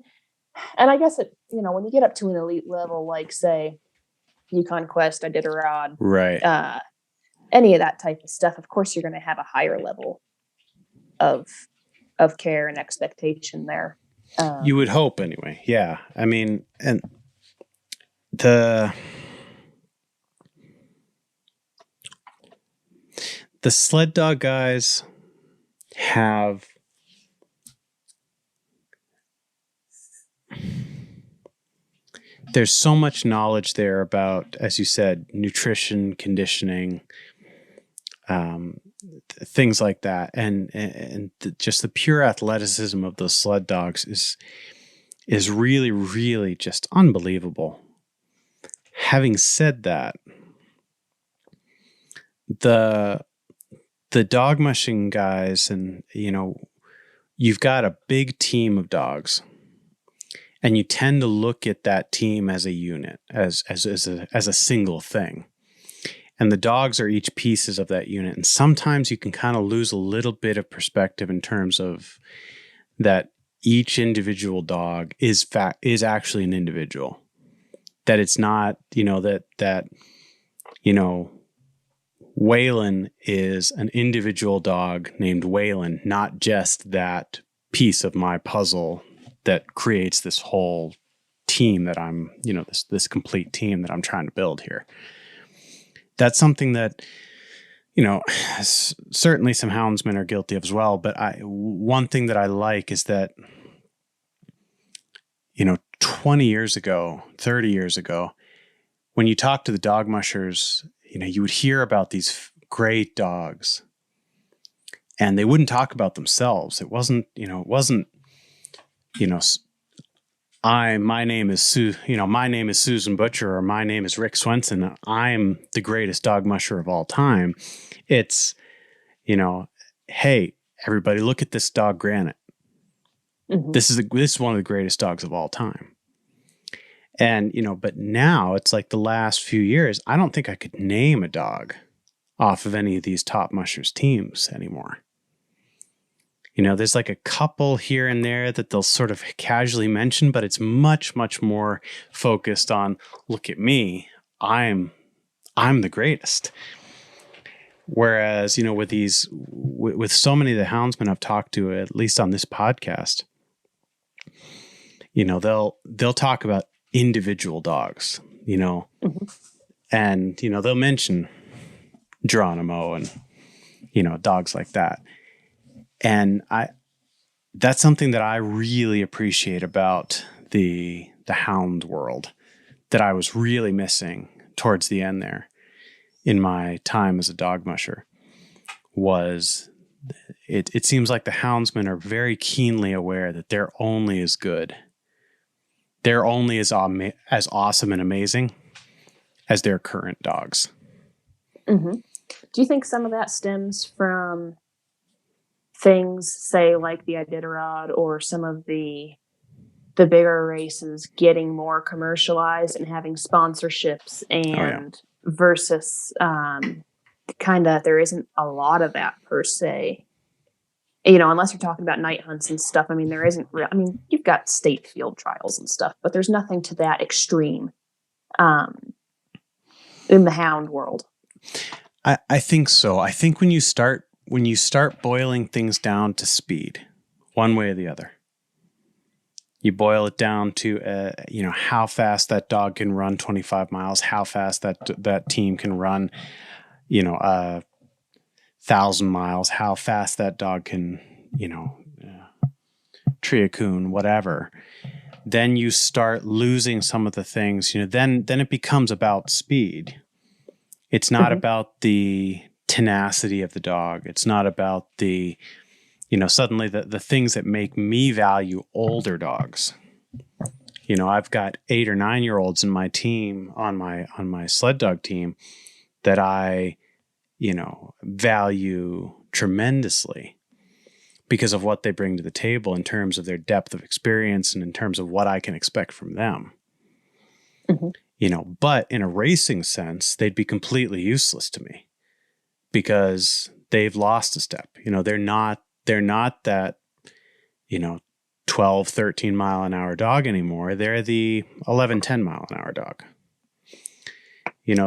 I guess it, when you get up to an elite level, like say Yukon Quest, Iditarod, Right. Any of that type of stuff, of course you're going to have a higher level of care and expectation there. You would hope anyway. Yeah. I mean, and the sled dog guys have there's so much knowledge there about, as you said, nutrition, conditioning, things like that, and just the pure athleticism of those sled dogs is really, really just unbelievable. Having said that, the dog mushing guys, and you've got a big team of dogs, and you tend to look at that team as a unit, as a single thing. And the dogs are each pieces of that unit. And sometimes you can kind of lose a little bit of perspective in terms of that each individual dog is actually an individual. That it's not, that Waylon is an individual dog named Waylon, not just that piece of my puzzle that creates this whole team that I'm, this complete team that I'm trying to build here. That's something that, certainly some houndsmen are guilty of as well. But one thing that I like is that, 20 years ago, 30 years ago, when you talk to the dog mushers, you would hear about these great dogs, and they wouldn't talk about themselves. It wasn't, my name is Susan Butcher, or my name is Rick Swenson. I'm the greatest dog musher of all time. It's, hey, everybody, look at this dog, Granite. Mm-hmm. This is one of the greatest dogs of all time. And, but now it's like the last few years, I don't think I could name a dog off of any of these top mushers teams anymore. There's like a couple here and there that they'll sort of casually mention, but it's much, much more focused on, look at me, I'm the greatest. Whereas, with so many of the houndsmen I've talked to, at least on this podcast, they'll talk about individual dogs, mm-hmm. and, they'll mention Geronimo and, dogs like that. And that's something that I really appreciate about the hound world that I was really missing towards the end there in my time as a dog musher. Was it seems like the houndsmen are very keenly aware that they're only as good. They're only as awesome and amazing as their current dogs. Mm-hmm. Do you think some of that stems from things, say, like the Iditarod or some of the bigger races getting more commercialized and having sponsorships, and versus kind of there isn't a lot of that per se, unless you're talking about night hunts and stuff. I mean, there isn't you've got state field trials and stuff, but there's nothing to that extreme in the hound world. I think so. I think when you start boiling things down to speed, one way or the other, you boil it down to, how fast that dog can run 25 miles, how fast that team can run, 1,000 miles, how fast that dog can, tree a coon, whatever. Then you start losing some of the things, then it becomes about speed. It's not mm-hmm. about the tenacity of the dog. It's not about the, suddenly the things that make me value older dogs. I've got 8 or 9 year olds in my team, on my sled dog team, that I value tremendously because of what they bring to the table in terms of their depth of experience and in terms of what I can expect from them. But in a racing sense, they'd be completely useless to me because they've lost a step. They're not that, 12, 13 mile an hour dog anymore. They're the 11, 10 mile an hour dog.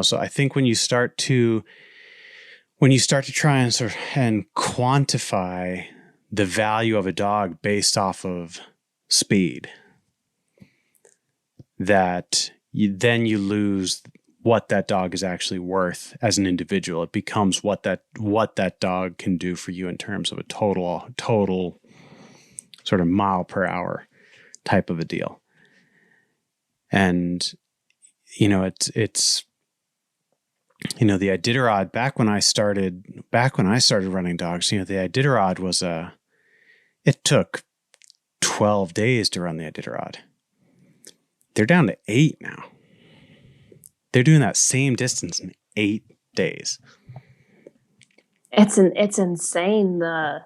So I think when you start to try and and quantify the value of a dog based off of speed, that you lose what that dog is actually worth as an individual. It becomes what that dog can do for you in terms of a total sort of mile per hour type of a deal. And, it's the Iditarod, back when I started running dogs, the Iditarod it took 12 days to run the Iditarod. They're down to 8 now. They're doing that same distance in 8 days. It's insane, the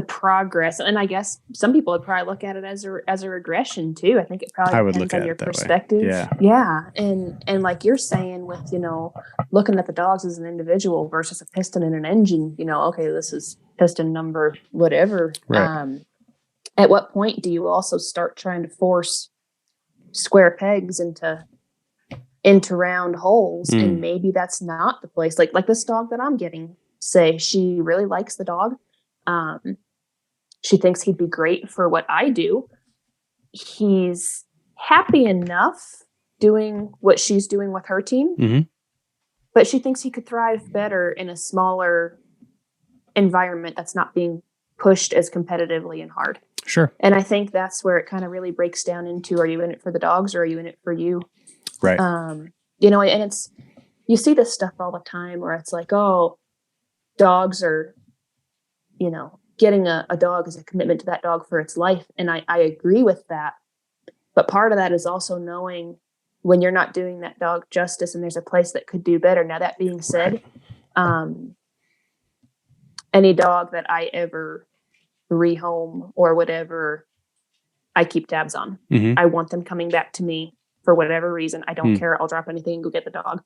progress. And I guess some people would probably look at it as a regression too. I think it probably depends on your perspective. Yeah. And like you're saying with, looking at the dogs as an individual versus a piston and an engine, okay, this is piston number whatever. Right. At what point do you also start trying to force square pegs into round holes? And maybe that's not the place. Like this dog that I'm getting, say she really likes the dog. She thinks he'd be great for what I do. He's happy enough doing what she's doing with her team, but she thinks he could thrive better in a smaller environment that's not being pushed as competitively and hard. Sure. And I think that's where it kind of really breaks down into, are you in it for the dogs or are you in it for you? Right. And you see this stuff all the time where it's like, oh, dogs are, getting a dog is a commitment to that dog for its life. And I agree with that. But part of that is also knowing when you're not doing that dog justice and there's a place that could do better. Now, that being said, any dog that I ever rehome or whatever, I keep tabs on. I want them coming back to me for whatever reason. I don't care. I'll drop anything and go get the dog.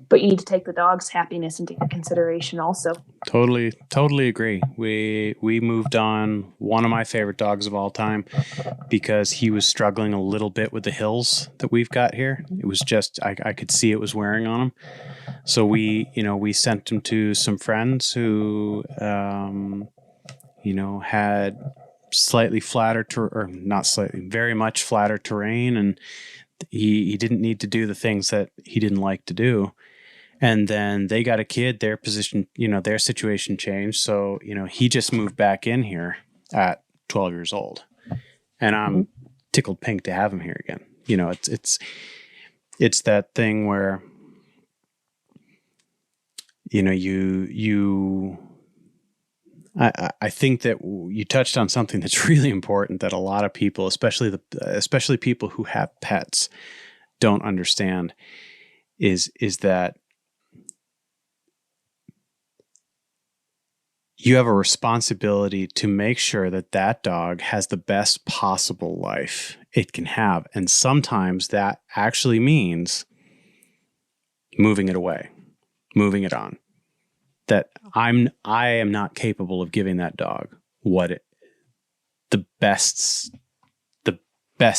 But you need to take the dog's happiness into consideration also. Totally agree. We moved on one of my favorite dogs of all time because he was struggling a little bit with the hills that we've got here. It was just, I could see it was wearing on him. So we sent him to some friends who, had slightly flatter, or not slightly, very much flatter terrain. And he didn't need to do the things that he didn't like to do. And then they got a kid, their position, their situation changed. So, he just moved back in here at 12 years old. And I'm tickled pink to have him here again. It's that thing where, I think that you touched on something that's really important that a lot of people, especially people who have pets, don't understand is that you have a responsibility to make sure that that dog has the best possible life it can have. And sometimes that actually means moving it away, moving it on. That I am not capable of giving that dog the best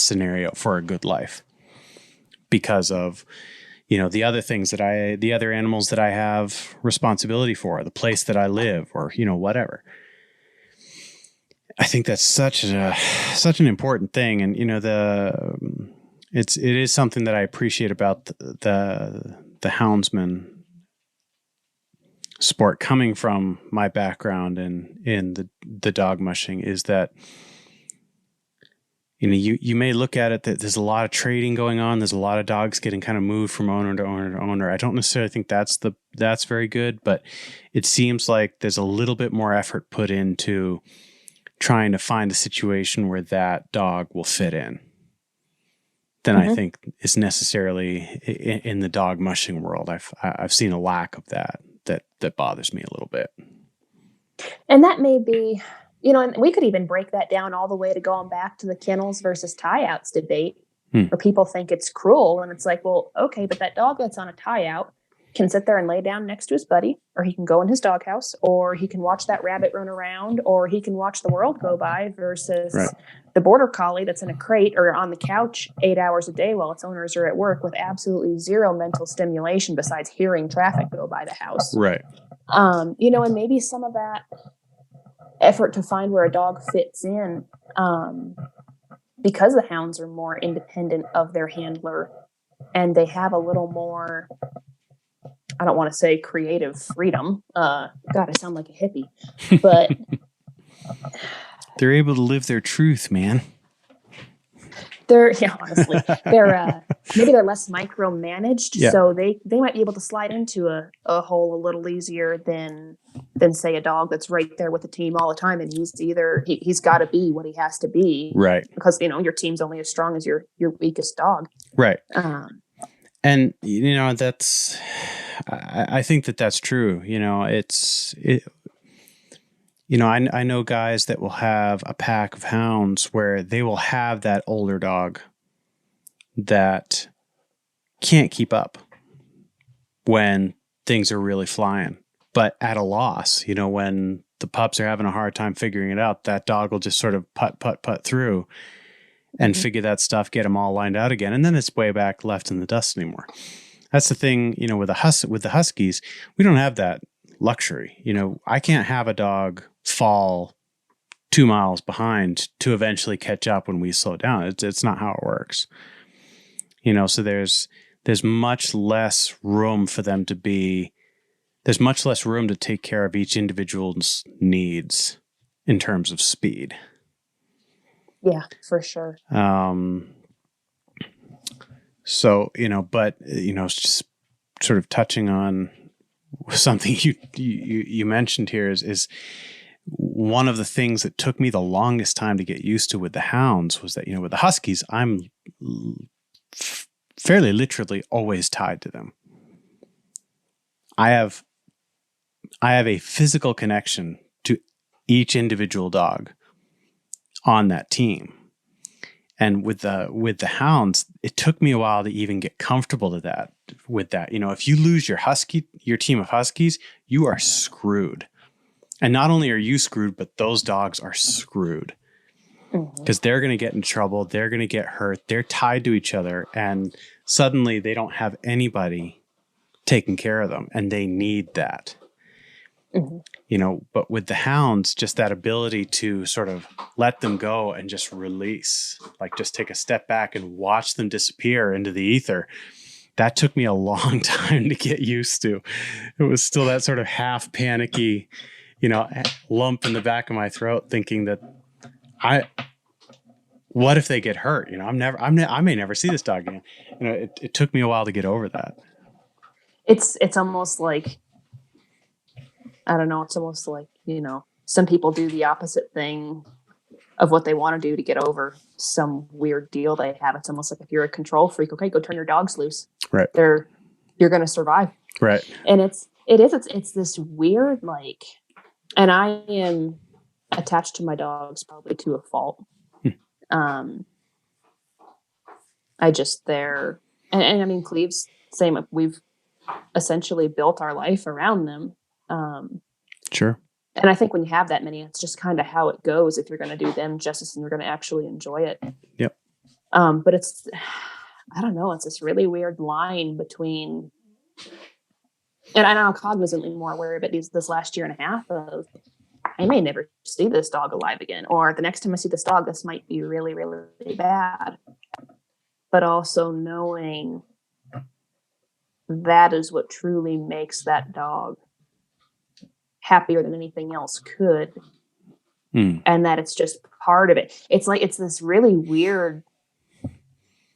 scenario for a good life because of, the other things the other animals that I have responsibility for, the place that I live, or, whatever. I think that's such an important thing. And, it is something that I appreciate about the houndsman sport coming from my background in the dog mushing is that, you may look at it that there's a lot of trading going on. There's a lot of dogs getting kind of moved from owner to owner to owner. I don't necessarily think that's very good, but it seems like there's a little bit more effort put into trying to find a situation where that dog will fit in. than I think is necessarily in the dog mushing world. I've seen a lack of that bothers me a little bit. And that may be, and we could even break that down all the way to going back to the kennels versus tie-outs debate, where people think it's cruel. And it's like, well, okay, but that dog that's on a tie-out can sit there and lay down next to his buddy, or he can go in his doghouse, or he can watch that rabbit run around, or he can watch the world go by, versus the border collie that's in a crate or on the couch 8 hours a day while its owners are at work with absolutely zero mental stimulation besides hearing traffic go by the house. Right. And maybe some of that effort to find where a dog fits in, because the hounds are more independent of their handler and they have a little more, I don't want to say creative freedom. God, I sound like a hippie, but they're able to live their truth, man. Honestly, maybe they're less micromanaged, so they might be able to slide into a hole a little easier than say a dog that's right there with the team all the time, and he's got to be what he has to be, right? Because your team's only as strong as your weakest dog, right? And that's, I think that's true. I know guys that will have a pack of hounds where they will have that older dog that can't keep up when things are really flying, but at a loss. When the pups are having a hard time figuring it out, that dog will just sort of putt through and figure that stuff, get them all lined out again. And then it's way back left in the dust anymore. That's the thing, with the Huskies, we don't have that luxury. I can't have a dog fall 2 miles behind to eventually catch up when we slow down. It's not how it works. So there's much less room for them to be, there's much less room to take care of each individual's needs in terms of speed. Yeah, for sure. So, but, just sort of touching on something you mentioned here is one of the things that took me the longest time to get used to with the hounds was that, with the Huskies, I'm fairly literally always tied to them. I have a physical connection to each individual dog on that team. And with the hounds, it took me a while to even get comfortable with that. If you lose your team of Huskies, you are screwed. And not only are you screwed, but those dogs are screwed because they're going to get in trouble. They're going to get hurt. They're tied to each other. And suddenly they don't have anybody taking care of them. And they need that. But with the hounds, just that ability to sort of let them go and just release, like just take a step back and watch them disappear into the ether. That took me a long time to get used to. It was still that sort of half panicky, lump in the back of my throat thinking that what if they get hurt? I may never see this dog again. It took me a while to get over that. It's almost like, I don't know. It's almost like, some people do the opposite thing of what they want to do to get over some weird deal they have. It's almost like if you're a control freak, okay, go turn your dogs loose. Right. You're going to survive. Right. And it's this weird, and I am attached to my dogs probably to a fault. And I mean, Cleve's same. We've essentially built our life around them. Sure. And I think when you have that many, it's just kind of how it goes if you're going to do them justice and you're going to actually enjoy it. Yep. But I don't know, it's this really weird line between, and I'm now cognizantly more aware of it this last year and a half of, I may never see this dog alive again, or the next time I see this dog, this might be really, really, really bad. But also knowing that is what truly makes that dog happier than anything else could. And that it's just part of it. It's this really weird,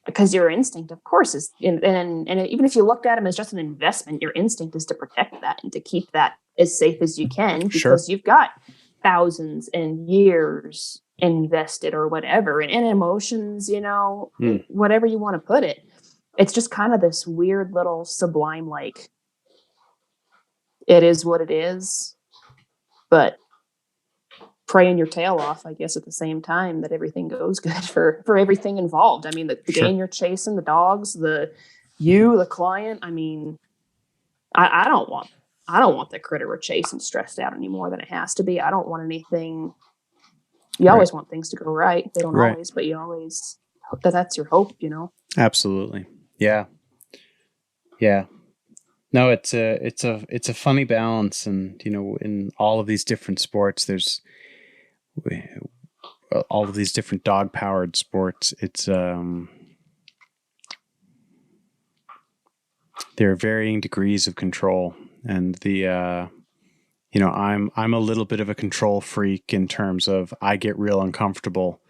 because your instinct, of course, is, and even if you looked at them as just an investment, your instinct is to protect that and to keep that as safe as you can, because you've got thousands and years invested or whatever, and emotions, whatever you want to put it. It's just kind of this weird little sublime, like, it is what it is, but praying your tail off, I guess, at the same time, that everything goes good for everything involved. I mean, the Sure. game you're chasing, the dogs, the client. I mean, I don't want the critter we're chasing stressed out any more than it has to be. I don't want anything. You Right. always want things to go right. They don't Right. always, but you always hope that's your hope, Absolutely. Yeah. Yeah. No, it's a funny balance. And, in all of these different sports, there's all of these different dog powered sports. It's, there are varying degrees of control, and I'm a little bit of a control freak in terms of I get real uncomfortable.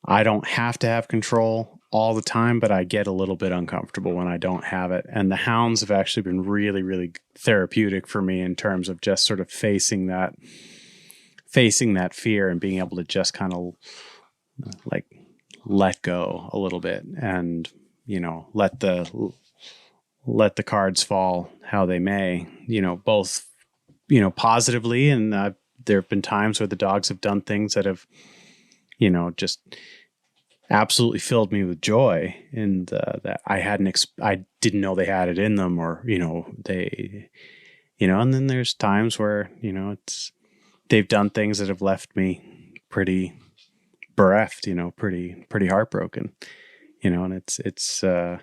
I don't have to have control all the time, but I get a little bit uncomfortable when I don't have it. And the hounds have actually been really, really therapeutic for me in terms of just sort of facing that fear and being able to just kind of like let go a little bit and, let the cards fall how they may, both, positively. And there have been times where the dogs have done things that have, just absolutely filled me with joy, and that I didn't know they had it in them, or, they, and then there's times where, they've done things that have left me pretty bereft, pretty heartbroken, and it's, I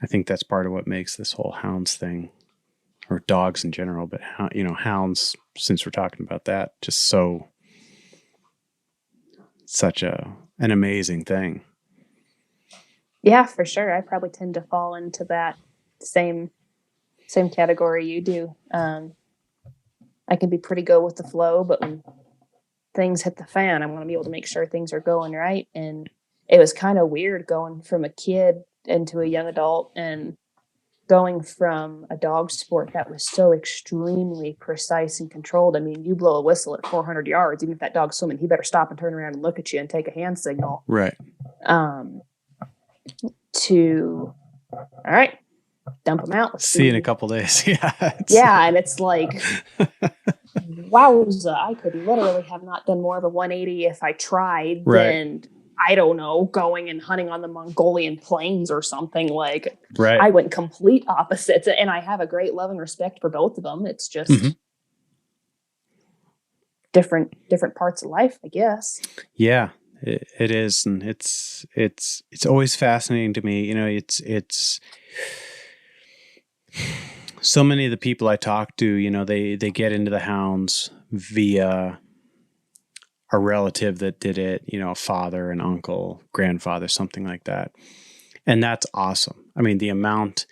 think that's part of what makes this whole hounds thing, or dogs in general, but hounds, since we're talking about that, just such an amazing thing. Yeah, for sure. I probably tend to fall into that same category you do. I can be pretty good with the flow, but when things hit the fan, I'm going to be able to make sure things are going right. And it was kind of weird going from a kid into a young adult, and going from a dog sport that was so extremely precise and controlled. I mean, you blow a whistle at 400 yards, even if that dog's swimming, he better stop and turn around and look at you and take a hand signal. Right. To, all right, dump them out. See you in a couple days. Yeah. Yeah. And it's like, wowza, I could literally have not done more of a 180 if I tried than, I don't know, going and hunting on the Mongolian plains or something. Like, right. I went complete opposites, and I have a great love and respect for both of them. It's just different parts of life, I guess. Yeah, it is. And it's always fascinating to me. It's so many of the people I talk to, they get into the hounds via a relative that did it, a father, an uncle, grandfather, something like that. And that's awesome. I mean, the amount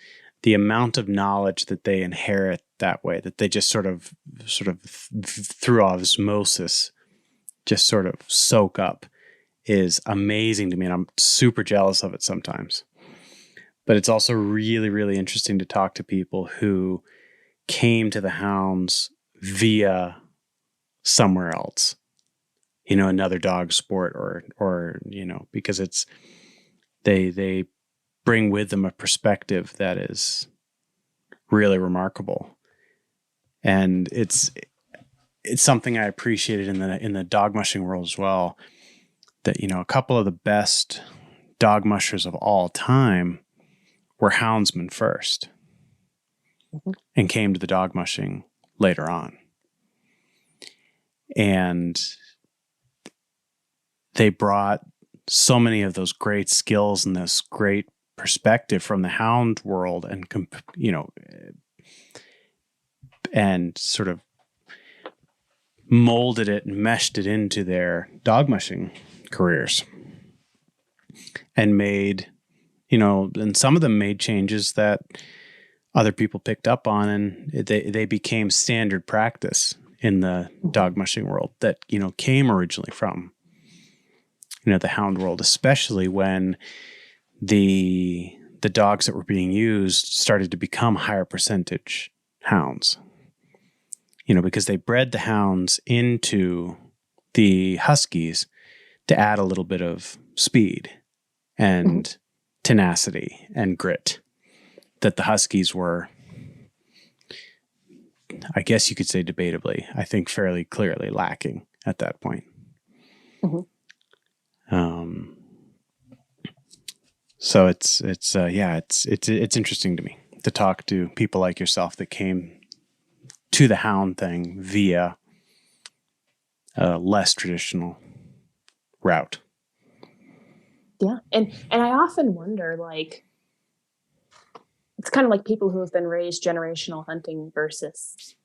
of knowledge that they inherit that way, that they just sort of through osmosis, just sort of soak up, is amazing to me. And I'm super jealous of it sometimes. But it's also really, really interesting to talk to people who came to the hounds via somewhere else, another dog sport, or because it's, they bring with them a perspective that is really remarkable. And it's something I appreciated in the dog mushing world as well, that, a couple of the best dog mushers of all time were houndsmen first and came to the dog mushing later on. And they brought so many of those great skills and this great perspective from the hound world, and and sort of molded it and meshed it into their dog mushing careers, and made, and some of them made changes that other people picked up on, and they became standard practice in the dog mushing world that, came originally from, the hound world, especially when the dogs that were being used started to become higher percentage hounds, because they bred the hounds into the huskies to add a little bit of speed and tenacity and grit that the huskies were, I guess you could say debatably, I think fairly clearly lacking at that point. So it's interesting to me to talk to people like yourself that came to the Hound thing via a less traditional route. Yeah. And I often wonder, like, it's kind of like people who have been raised generational hunting versus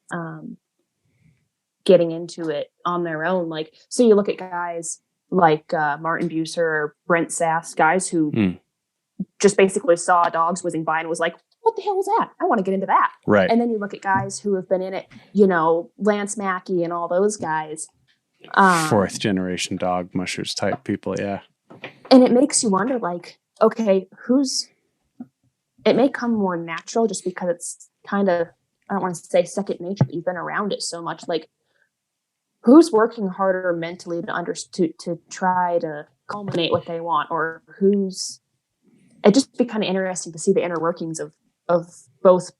getting into it on their own. Like, so you look at guys like Martin Bucer or Brent Sass, guys who just basically saw dogs whizzing by and was like, what the hell was that? I want to get into that. Right. And then you look at guys who have been in it, you know, Lance Mackey and all those guys. Fourth generation dog mushers type people. Yeah. And it makes you wonder, like, okay, it may come more natural just because it's kind of, I don't want to say second nature, but you've been around it so much. Like, who's working harder mentally to try to culminate what they want, or it'd just be kind of interesting to see the inner workings of both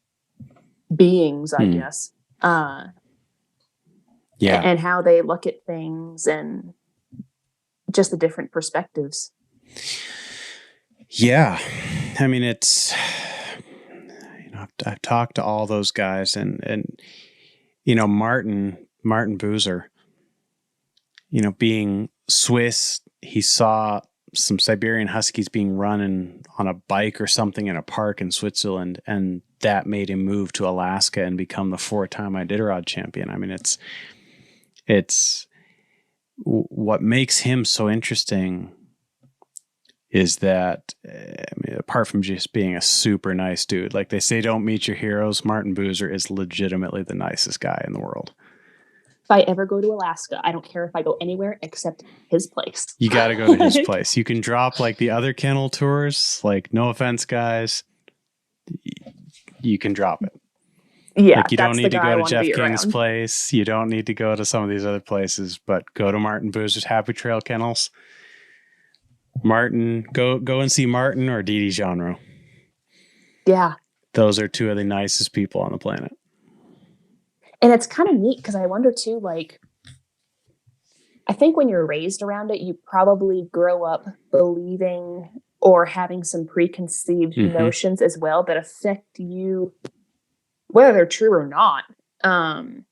beings, I guess. And how they look at things and just the different perspectives. Yeah. I mean, it's, I've talked to all those guys and Martin Boozer, being Swiss, he saw some Siberian Huskies being run on a bike or something in a park in Switzerland, and that made him move to Alaska and become the 4-time Iditarod champion. I mean, it's what makes him so interesting is that, apart from just being a super nice dude, like they say, don't meet your heroes. Martin Boozer is legitimately the nicest guy in the world. If I ever go to Alaska, I don't care if I go anywhere except his place. You got to go to his place. You can drop like the other kennel tours, like, no offense, guys, you can drop it. Yeah. Like, you don't need to go to Jeff King's place. You don't need to go to some of these other places, but go to Martin Boozer's Happy Trail Kennels. Martin, go and see Martin or Dee Dee Genre. Yeah. Those are two of the nicest people on the planet. And it's kind of neat because I wonder too, like, I think when you're raised around it, you probably grow up believing or having some preconceived notions as well that affect you, whether they're true or not. And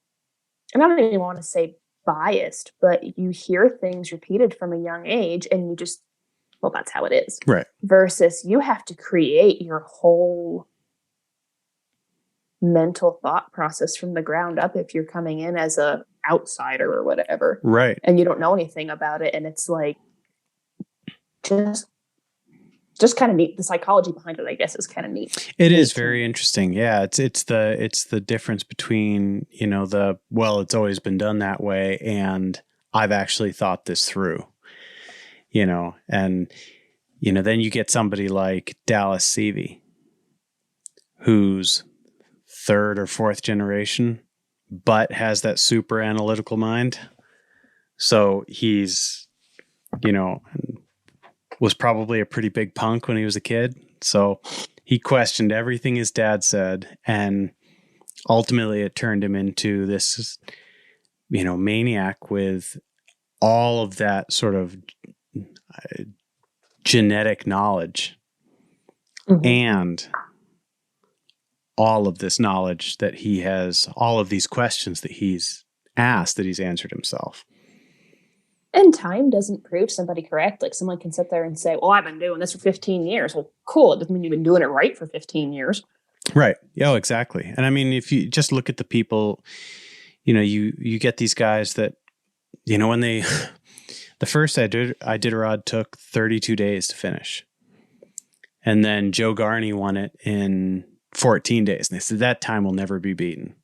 I don't even want to say biased, but you hear things repeated from a young age and you just, well, that's how it is. Right. Versus you have to create your whole mental thought process from the ground up if you're coming in as a outsider or whatever. Right. And you don't know anything about it. And it's like, just kind of neat. The psychology behind it, I guess, is kind of neat. It is very interesting. Yeah. It's the difference between, it's always been done that way, and I've actually thought this through, and, then you get somebody like Dallas Seavey, who's third or fourth generation, but has that super analytical mind. So he's, was probably a pretty big punk when he was a kid. So he questioned everything his dad said. And ultimately it turned him into this, maniac with all of that sort of genetic knowledge and all of this knowledge that he has, all of these questions that he's asked, that he's answered himself. And time doesn't prove somebody correct. Like, someone can sit there and say, well, I've been doing this for 15 years. Well, cool. It doesn't mean you've been doing it right for 15 years. Right. Oh, exactly. And I mean, if you just look at the people, you get these guys that, when the first Iditarod took 32 days to finish. And then Joe Garney won it in 14 days. And they said that time will never be beaten.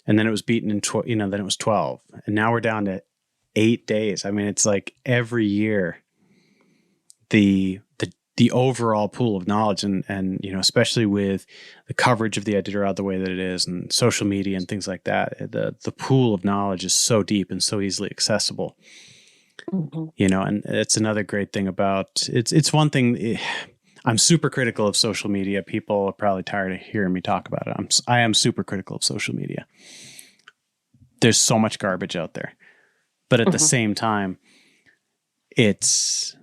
And then it was beaten in, then it was 12. And now we're down to 8 days. I mean, it's like every year the the overall pool of knowledge, and especially with the coverage of the Iditarod the way that it is, and social media and things like that, the pool of knowledge is so deep and so easily accessible. Mm-hmm. And it's another great thing about it's one thing. I'm super critical of social media. People are probably tired of hearing me talk about it. I am super critical of social media. There's so much garbage out there, but at the same time, it's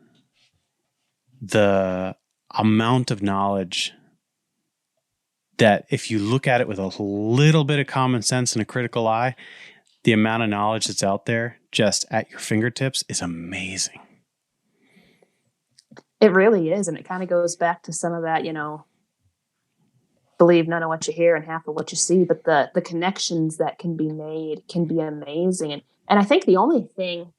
the amount of knowledge that if you look at it with a little bit of common sense and a critical eye, the amount of knowledge that's out there just at your fingertips is amazing. It really is. And it kind of goes back to some of that, believe none of what you hear and half of what you see, but the connections that can be made can be amazing. And I think the only thing,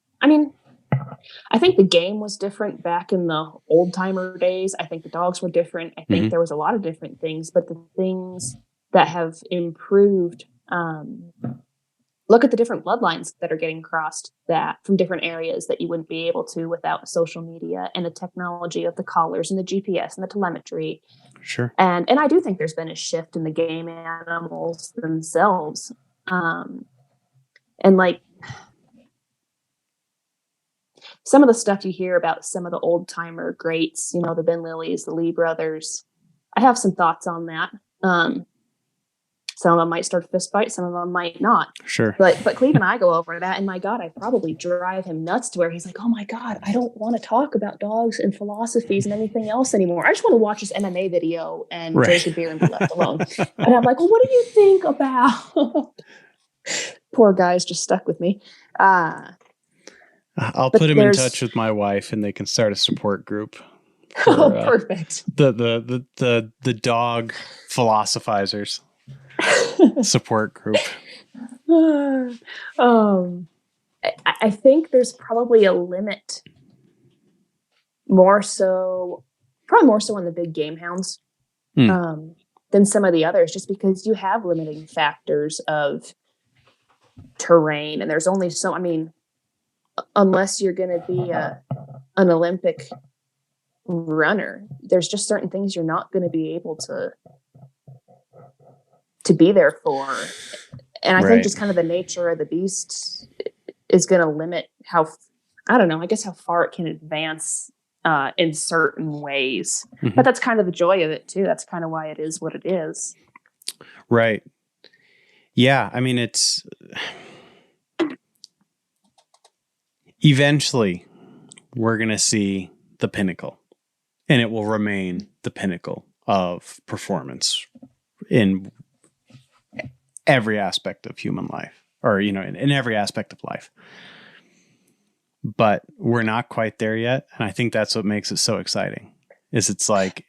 I think the game was different back in the old timer days. I think the dogs were different. I think there was a lot of different things, but the things that have improved, look at the different bloodlines that are getting crossed that from different areas that you wouldn't be able to without social media and the technology of the collars and the GPS and the telemetry. Sure. And I do think there's been a shift in the game animals themselves. And like some of the stuff you hear about some of the old timer greats, the Ben Lillys, the Lee brothers, I have some thoughts on that. Some of them might start a fist fight, some of them might not. Sure. But Cleve and I go over that, and my God, I probably drive him nuts to where he's like, oh my God, I don't want to talk about dogs and philosophies and anything else anymore. I just want to watch this MMA video and drink a beer and be left alone. And I'm like, well, what do you think about? Poor guy's just stuck with me. I'll put him in touch with my wife, and they can start a support group. For, perfect. The dog philosophizers. Support group. I think there's probably a limit probably more so on the big game hounds than some of the others, just because you have limiting factors of terrain, and there's only so, unless you're going to be an Olympic runner, there's just certain things you're not going to be able to be there for. And I think just kind of the nature of the beast is going to limit how far it can advance in certain ways. But that's kind of the joy of it too. That's kind of why it is what it is. Right. Yeah. It's eventually we're going to see the pinnacle, and it will remain the pinnacle of performance in every aspect of human life, or, in every aspect of life. But we're not quite there yet. And I think that's what makes it so exciting, is it's like,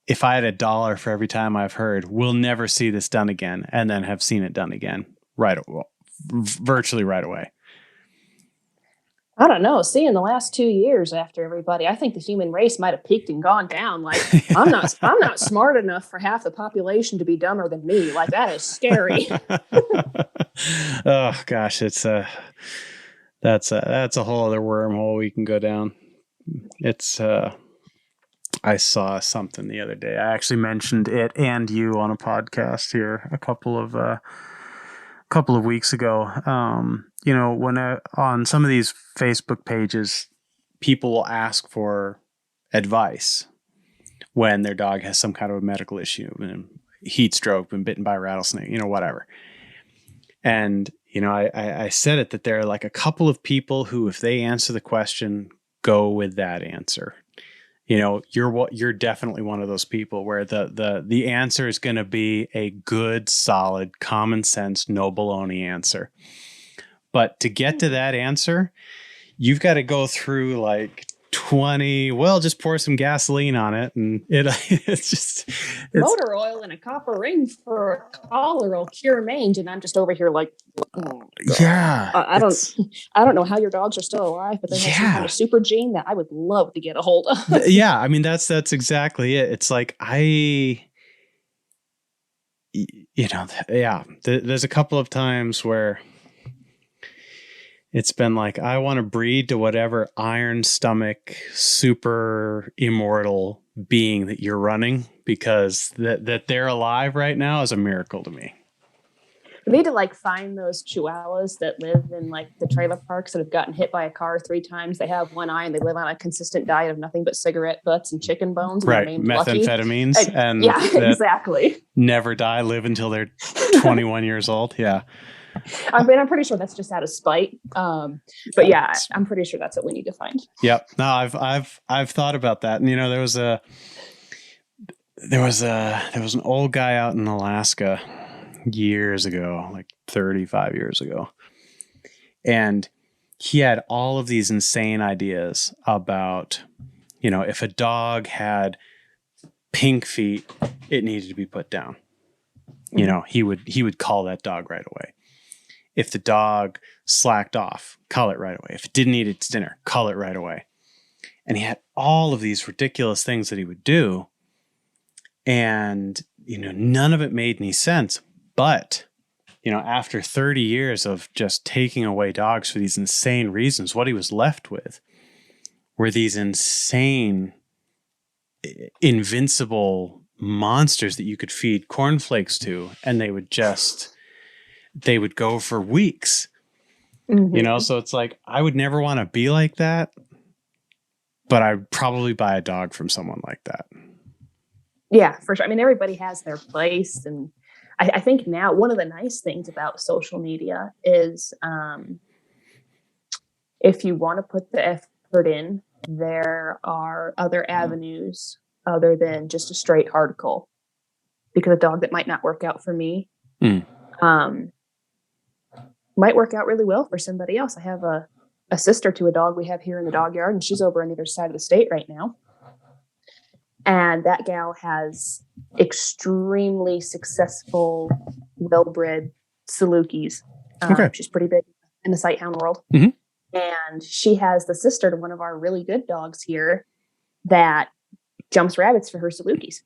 if I had $1 for every time I've heard, we'll never see this done again, and then have seen it done again virtually right away. I don't know. See, in the last 2 years after everybody, I think the human race might have peaked and gone down. Like, I'm not smart enough for half the population to be dumber than me. Like, that is scary. Oh gosh, that's a whole other wormhole we can go down. It's I saw something the other day. I actually mentioned it and you on a podcast here a couple of weeks ago. When on some of these Facebook pages, people will ask for advice when their dog has some kind of a medical issue, heat stroke, been bitten by a rattlesnake, whatever. And, I said it, that there are like a couple of people who, if they answer the question, go with that answer. You're definitely one of those people where the answer is going to be a good, solid, common sense, no baloney answer. But to get to that answer, you've got to go through like 20, just pour some gasoline on it. And it's motor oil and a copper ring for a collar will cure mange. And I'm just over here like, oh, yeah, I don't know how your dogs are still alive, but they have some kind of super gene that I would love to get a hold of. Yeah. That's exactly it. It's like, there's a couple of times where It's been like, I want to breed to whatever iron stomach, super immortal being that you're running, because that they're alive right now is a miracle to me. We need to like find those chihuahuas that live in like the trailer parks that have gotten hit by a car 3 times. They have one eye and they live on a consistent diet of nothing but cigarette butts and chicken bones. And Right. they're named Lucky. Methamphetamines. And yeah, exactly. Never die, live until they're 21 years old. Yeah. I mean, I'm pretty sure that's just out of spite. But yeah, I'm pretty sure that's what we need to find. Yep. No, I've thought about that. And, you know, there was an old guy out in Alaska years ago, like 35 years ago. And he had all of these insane ideas about, you know, if a dog had pink feet, it needed to be put down. You know, he would call that dog right away. If the dog slacked off, call it right away. If it didn't eat its dinner, call it right away. And he had all of these ridiculous things that he would do. And, you know, none of it made any sense. But, you know, after 30 years of just taking away dogs for these insane reasons, what he was left with were these insane, invincible monsters that you could feed cornflakes to, and they would go for weeks. Mm-hmm. You know, so it's like, I would never want to be like that, but I'd probably buy a dog from someone like that. Yeah, for sure. I mean, everybody has their place. And I think now one of the nice things about social media is if you want to put the effort in, there are other avenues other than just a straight article. Because a dog that might not work out for me might work out really well for somebody else. I have a sister to a dog we have here in the dog yard, and she's over on the other side of the state right now. And that gal has extremely successful, well-bred Salukis. Okay. She's pretty big in the sight hound world. Mm-hmm. And she has the sister to one of our really good dogs here that jumps rabbits for her Salukis.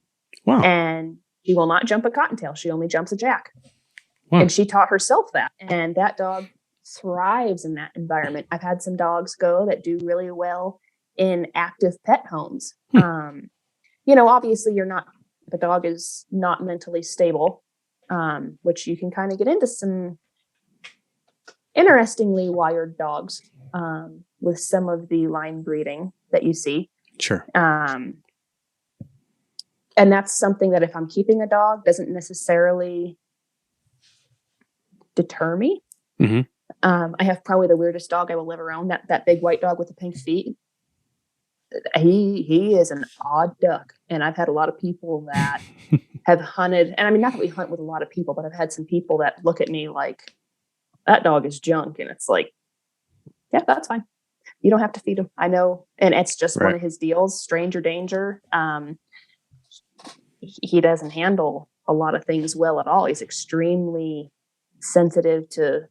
Wow. And she will not jump a cottontail. She only jumps a jack. Wow. And she taught herself that. And that dog thrives in that environment. I've had some dogs go that do really well in active pet homes. You know, obviously the dog is not mentally stable, which you can kind of get into some interestingly wired dogs with some of the line breeding that you see. Sure. And that's something that if I'm keeping a dog doesn't necessarily deter me. Mm-hmm. I have probably the weirdest dog I will ever own, that big white dog with the pink feet. He is an odd duck. And I've had a lot of people that have hunted, and I mean, not that we hunt with a lot of people, but I've had some people that look at me like, that dog is junk. And it's like, yeah, that's fine. You don't have to feed him. I know. And it's just one of his deals, stranger danger. He doesn't handle a lot of things well at all. He's extremely sensitive to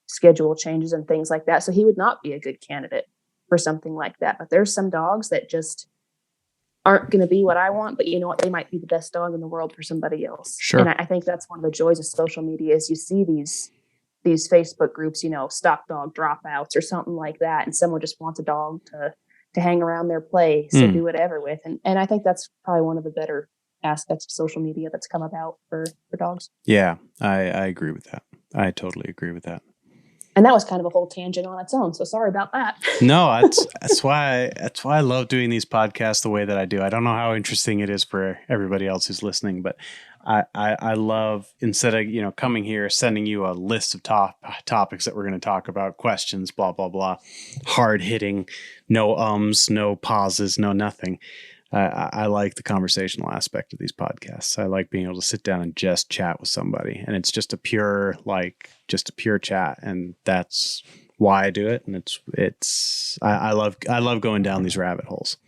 schedule changes and things like that. So he would not be a good candidate for something like that. But there's some dogs that just aren't going to be what I want, but you know what? They might be the best dog in the world for somebody else. Sure. And I think that's one of the joys of social media is you see these Facebook groups, you know, stock dog dropouts or something like that. And someone just wants a dog to hang around their place and do whatever with. And I think that's probably one of the better aspects of social media that's come about for dogs. Yeah, I agree with that. I totally agree with that. And that was kind of a whole tangent on its own. So sorry about that. No, that's why I love doing these podcasts the way that I do. I don't know how interesting it is for everybody else who's listening, but I love, instead of, you know, coming here, sending you a list of topics that we're going to talk about, questions, blah, blah, blah, hard hitting, no ums, no pauses, no nothing. I like the conversational aspect of these podcasts. I like being able to sit down and just chat with somebody, and it's just a pure chat. And that's why I do it. And I love going down these rabbit holes.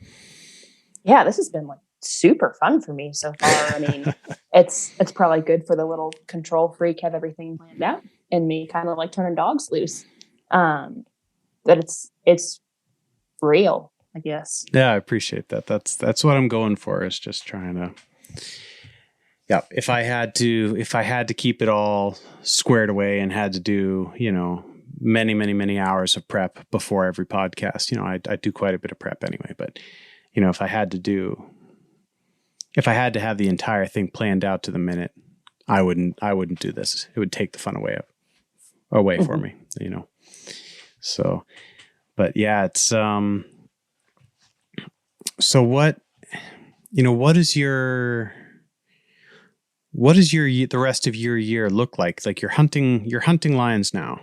Yeah, this has been like super fun for me so far. I mean, it's probably good for the little control freak, have everything planned out, and me kind of like turning dogs loose. That it's real, I guess. Yeah, I appreciate that. That's what I'm going for, is just trying to. Yeah, if I had to keep it all squared away and had to do, you know, many hours of prep before every podcast. You know, I do quite a bit of prep anyway, but you know, if I had to have the entire thing planned out to the minute, I wouldn't do this. It would take the fun away for me, you know? So, but yeah, it's, so what does the rest of your year look like? Like you're hunting lions now.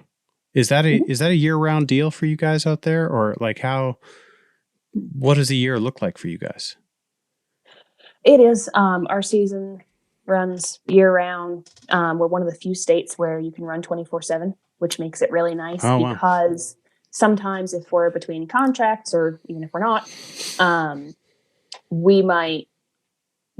Is that a year-round deal for you guys out there, or like what does a year look like for you guys? It is. Our season runs year-round. We're one of the few states where you can run 24/7, which makes it really nice because sometimes if we're between contracts or even if we're not, we might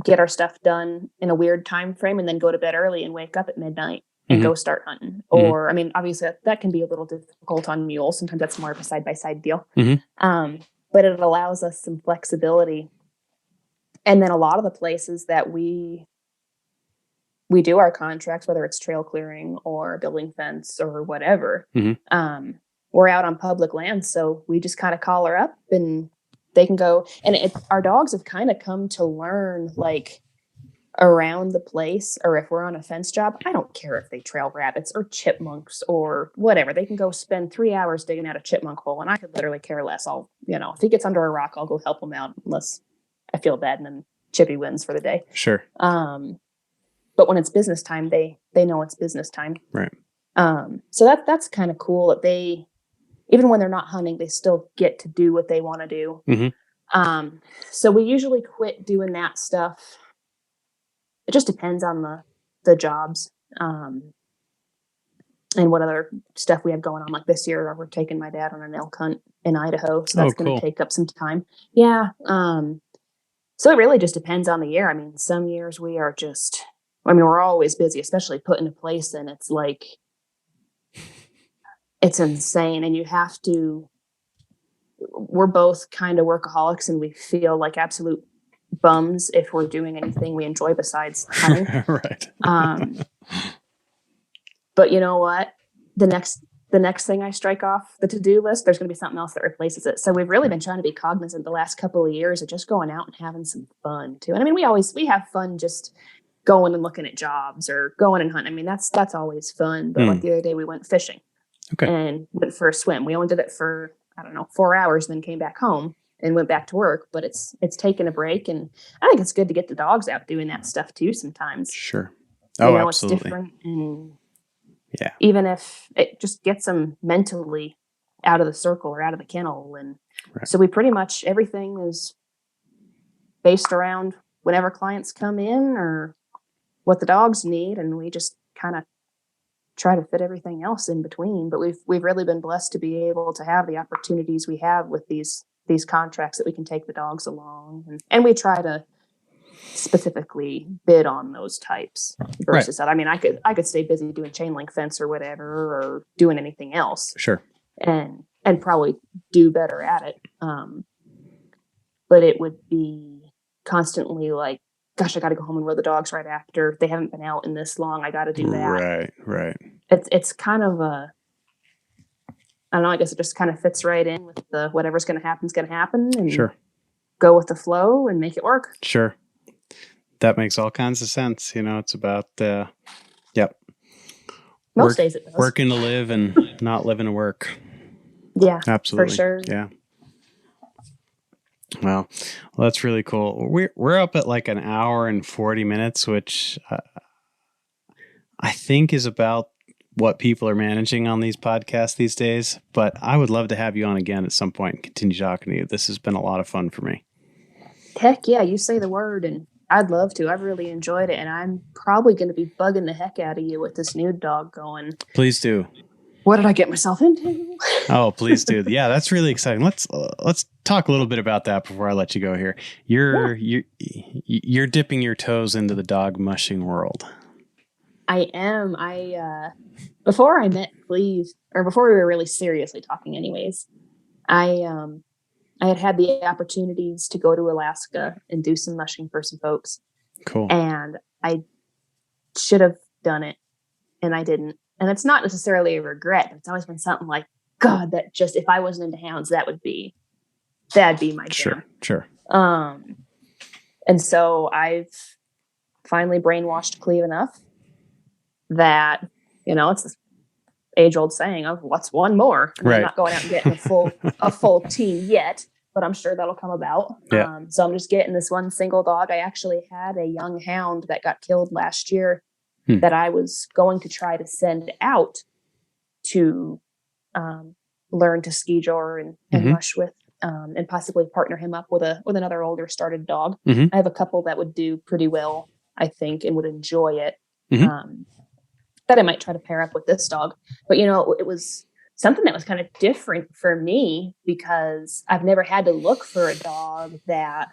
get our stuff done in a weird time frame and then go to bed early and wake up at midnight and go start hunting. Or, I mean, obviously that can be a little difficult on mules. Sometimes that's more of a side-by-side deal. But it allows us some flexibility. And then a lot of the places that we do our contracts, whether it's trail clearing or building fence or whatever, we're out on public land. So we just kind of call her up and they can go. And our dogs have kind of come to learn, like, around the place, or if we're on a fence job, I don't care if they trail rabbits or chipmunks or whatever. They can go spend 3 hours digging out a chipmunk hole, and I could literally care less. If he gets under a rock, I'll go help him out unless I feel bad, and then Chippy wins for the day. Sure. But when it's business time, they know it's business time. Right. So that's kind of cool that they, even when they're not hunting, they still get to do what they want to do. So we usually quit doing that stuff. It just depends on the jobs, and what other stuff we have going on. Like this year, we're taking my dad on an elk hunt in Idaho, so that's going to take up some time. Yeah. So it really just depends on the year. I mean, some years we're always busy, especially putting a place in. It's like, it's insane. And we're both kind of workaholics, and we feel like absolute bums if we're doing anything we enjoy besides hunting. Right. But you know what? The next thing I strike off the to-do list, there's going to be something else that replaces it. So we've really been trying to be cognizant the last couple of years of just going out and having some fun too. And I mean, we have fun just going and looking at jobs or going and hunting. I mean, that's always fun. But like the other day, we went fishing and went for a swim. We only did it for, 4 hours, then came back home and went back to work. But it's taken a break, and I think it's good to get the dogs out doing that stuff too sometimes. Sure. Oh, absolutely. It's different. And yeah. Even if it just gets them mentally out of the circle or out of the kennel. And so we pretty much, everything is based around whenever clients come in or what the dogs need. And we just kind of try to fit everything else in between. But we've really been blessed to be able to have the opportunities we have with these contracts that we can take the dogs along. And we try to specifically bid on those types versus that. I mean, I could stay busy doing chain link fence or whatever, or doing anything else. Sure. And probably do better at it. But it would be constantly like, gosh, I got to go home and row the dogs right after. They haven't been out in this long. I got to do that. Right. It's kind of I don't know, I guess it just kind of fits right in with the whatever's going to happen is going to happen, and go with the flow and make it work. Sure. That makes all kinds of sense. It's about, Most days it does. Working to live and not living to work. Yeah, absolutely. For sure. Yeah. Well, that's really cool. We're up at like an hour and 40 minutes, which I think is about what people are managing on these podcasts these days. But I would love to have you on again at some point and continue talking to you. This has been a lot of fun for me. Heck yeah, you say the word, and I'd love to. I've really enjoyed it, and I'm probably going to be bugging the heck out of you with this new dog going. Please do. What did I get myself into? Oh, please do. Yeah, that's really exciting. Let's talk a little bit about that before I let you go here. You're dipping your toes into the dog mushing world. I am. Before I met Cleve, or before we were really seriously talking anyways, I had the opportunities to go to Alaska and do some mushing for some folks. Cool. And I should have done it, and I didn't. And it's not necessarily a regret, but it's always been something like, God, that just, if I wasn't into hounds, that'd be my jam. Sure. And so I've finally brainwashed Cleve enough that, it's this age-old saying of what's one more. Right. I'm not going out and getting a full team yet, but I'm sure that'll come about. Yeah. So I'm just getting this one single dog. I actually had a young hound that got killed last year that I was going to try to send out to learn to ski jaw and mush with, and possibly partner him up with another older started dog. I have a couple that would do pretty well, I think, and would enjoy it. That I might try to pair up with this dog. But, it was something that was kind of different for me because I've never had to look for a dog that,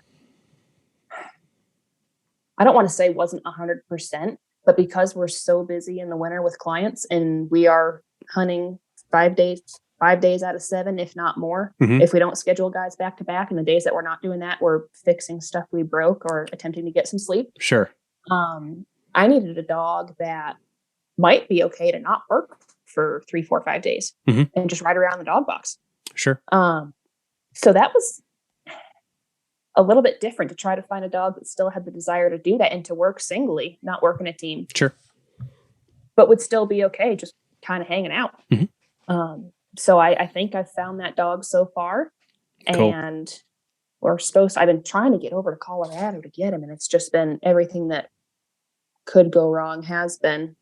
I don't want to say wasn't 100%, but because we're so busy in the winter with clients and we are hunting 5 days out of 7, if not more, if we don't schedule guys back to back, and the days that we're not doing that, we're fixing stuff we broke or attempting to get some sleep. Sure. I needed a dog that might be okay to not work for 3, 4, 5 days and just ride around the dog box. Sure. So that was a little bit different, to try to find a dog that still had the desire to do that and to work singly, not work in a team. Sure. But would still be okay, just kind of hanging out. So I think I've found that dog so far. Cool. And I've been trying to get over to Colorado to get him, and it's just been everything that could go wrong has been.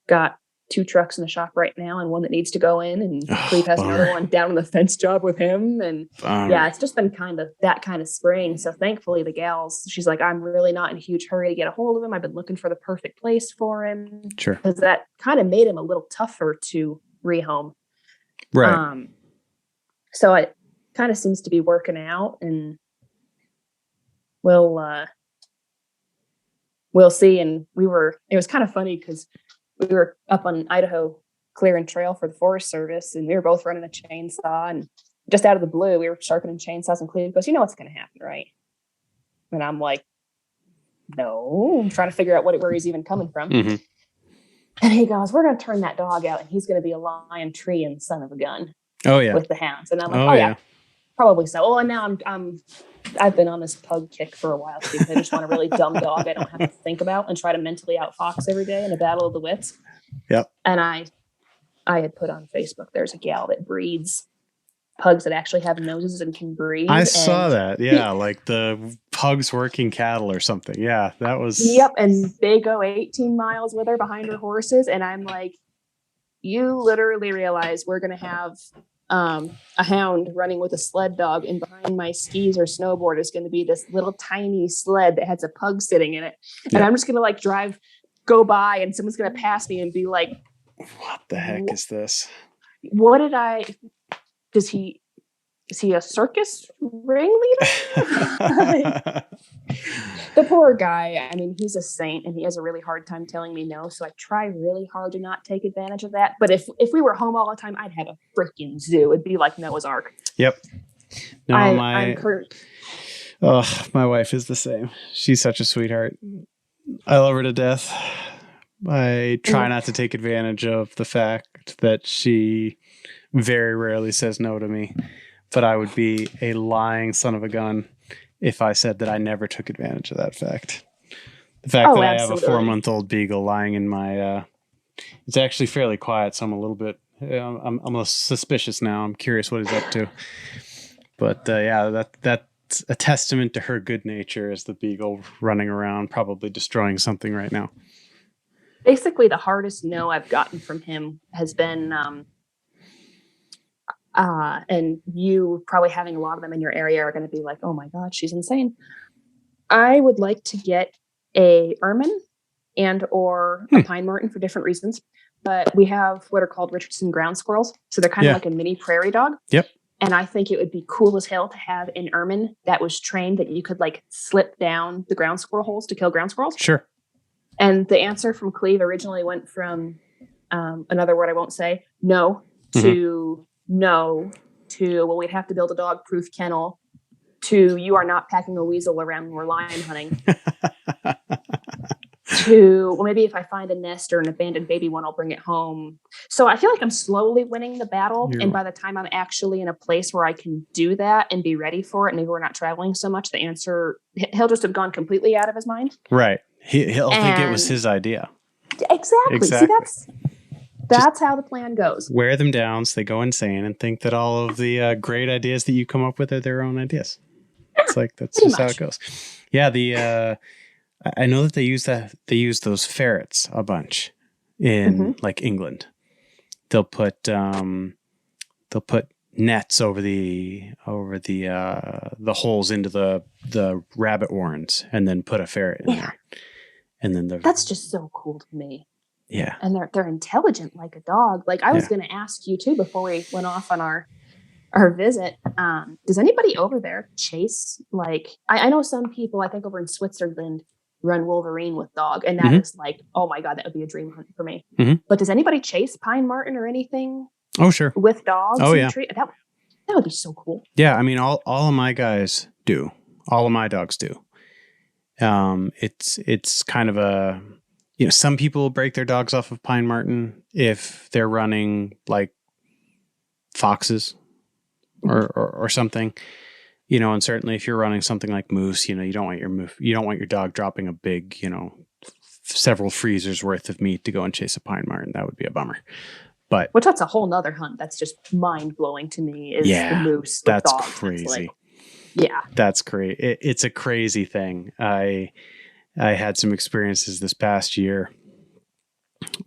Got 2 trucks in the shop right now and one that needs to go in, and Cleve has another one down on the fence job with him. And it's just been kind of that kind of spring. So thankfully the gals, she's like, I'm really not in a huge hurry to get a hold of him. I've been looking for the perfect place for him. Sure. Because that kind of made him a little tougher to rehome. Right. So it kind of seems to be working out, and we'll see. And it was kind of funny because we were up on Idaho clearing trail for the Forest Service, and we were both running a chainsaw, and just out of the blue, we were sharpening chainsaws, and Cleve goes, what's going to happen, right? And I'm like, no, I'm trying to figure out where he's even coming from. And he goes, we're going to turn that dog out, and he's going to be a lion tree and son of a gun. Oh yeah. With the hounds. And I'm like, yeah, probably so. Oh, and now I've been on this pug kick for a while, because I just want a really dumb dog I don't have to think about and try to mentally outfox every day in a battle of the wits. Yep. And I had put on Facebook, there's a gal that breeds pugs that actually have noses and can breathe. I saw that. Yeah. Like the pugs working cattle or something. Yeah. That was. Yep. And they go 18 miles with her behind her horses. And I'm like, you literally realize we're going to have a hound running with a sled dog, and behind my skis or snowboard is going to be this little tiny sled that has a pug sitting in it. And I'm just going to go by, and someone's going to pass me and be like, what the heck is this? What is he a circus ringleader? The poor guy. I mean, he's a saint, and he has a really hard time telling me no. So I try really hard to not take advantage of that. But if we were home all the time, I'd have a freaking zoo. It'd be like Noah's Ark. Yep. No, I'm my wife is the same. She's such a sweetheart. I love her to death. I try not to take advantage of the fact that she very rarely says no to me. But I would be a lying son of a gun if I said that I never took advantage of that fact. The fact that absolutely. I have a 4-month-old beagle lying in my, it's actually fairly quiet. So I'm a little bit, I'm almost suspicious now. I'm curious what he's up to. But that's a testament to her good nature as the beagle running around, probably destroying something right now. Basically, the hardest no I've gotten from him has been, and you probably having a lot of them in your area are going to be like, oh my God, she's insane. I would like to get a ermine and or a pine marten for different reasons. But we have what are called Richardson ground squirrels. So they're kind of like a mini prairie dog. Yep. And I think it would be cool as hell to have an ermine that was trained that you could like slip down the ground squirrel holes to kill ground squirrels. Sure. And the answer from Cleve originally went from another word I won't say, no, to no, to, well, we'd have to build a dog-proof kennel, to you are not packing a weasel around when we're lion hunting. to, well, maybe if I find a nest or an abandoned baby one, I'll bring it home. So I feel like I'm slowly winning the battle. And by the time I'm actually in a place where I can do that and be ready for it, maybe we're not traveling so much, the answer, he'll just have gone completely out of his mind. Right. He'll think it was his idea. Exactly. See, that's how the plan goes. Wear them down so they go insane and think that all of the great ideas that you come up with are their own ideas. It's like, that's just how it goes. Yeah. I know that they use those ferrets a bunch in like England. They'll put nets over the holes into the rabbit warrens and then put a ferret in there. And then that's just so cool to me. Yeah. And they're intelligent like a dog. Like I was going to ask you too before we went off on our visit. Does anybody over there chase? Like I know some people, I think over in Switzerland, run Wolverine with dog, and that is like, oh my god, that would be a dream hunt for me. But does anybody chase pine marten or anything? Oh sure, with dogs. Oh yeah, that would be so cool. Yeah, I mean, all of my guys do. All of my dogs do. It's kind of a, you know, some people will break their dogs off of pine marten if they're running like foxes or something. You know, and certainly if you're running something like moose, you know, you don't want your dog dropping a big, you know, several freezers worth of meat to go and chase a pine marten. That would be a bummer. But which that's a whole nother hunt. That's just mind blowing to me. Is the moose? That's dogs. crazy. That's great. It's a crazy thing. I had some experiences this past year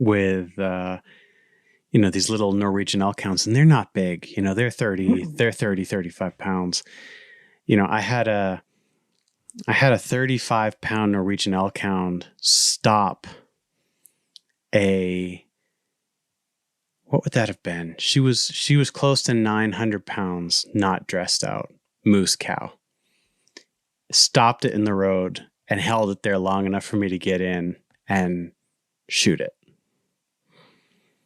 with you know, these little Norwegian elk hounds, and they're not big. You know, they're 35 pounds. You know, I had a 35-pound Norwegian elk hound stop what would that have been? She was close to 900 pounds, not dressed out, moose cow. Stopped it in the road and held it there long enough for me to get in and shoot it.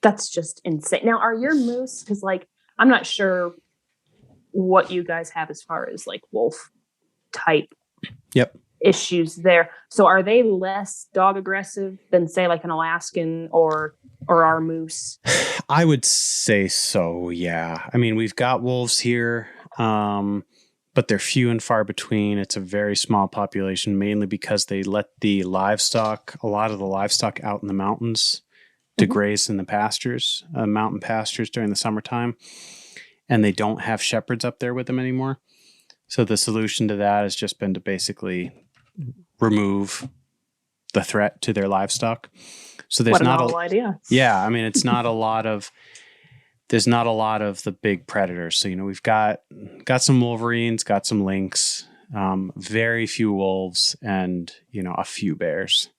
That's just insane. Now, are your moose, because like, I'm not sure what you guys have as far as like wolf type issues there. So are they less dog aggressive than say like an Alaskan or our moose? I would say so. Yeah. I mean, we've got wolves here, but they're few and far between. It's a very small population, mainly because they let a lot of the livestock out in the mountains to graze in the pastures, mountain pastures during the summertime. And they don't have shepherds up there with them anymore. So the solution to that has just been to basically remove the threat to their livestock. So there's not a idea. Yeah, I mean, there's not a lot of the big predators. So, you know, we've got some wolverines, got some lynx, very few wolves, and, you know, a few bears.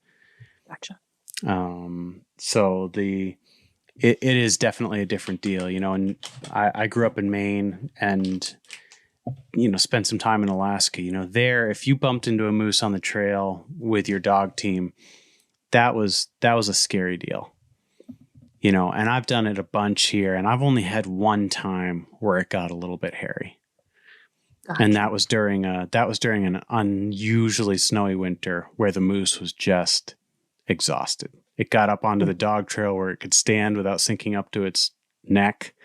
Gotcha. So it is definitely a different deal, you know, and I grew up in Maine and, you know, spent some time in Alaska. You know, there, if you bumped into a moose on the trail with your dog team, that was a scary deal, you know, and I've done it a bunch here, and I've only had one time where it got a little bit hairy. Gotcha. And that was during an unusually snowy winter where the moose was just exhausted. It got up onto the dog trail where it could stand without sinking up to its neck,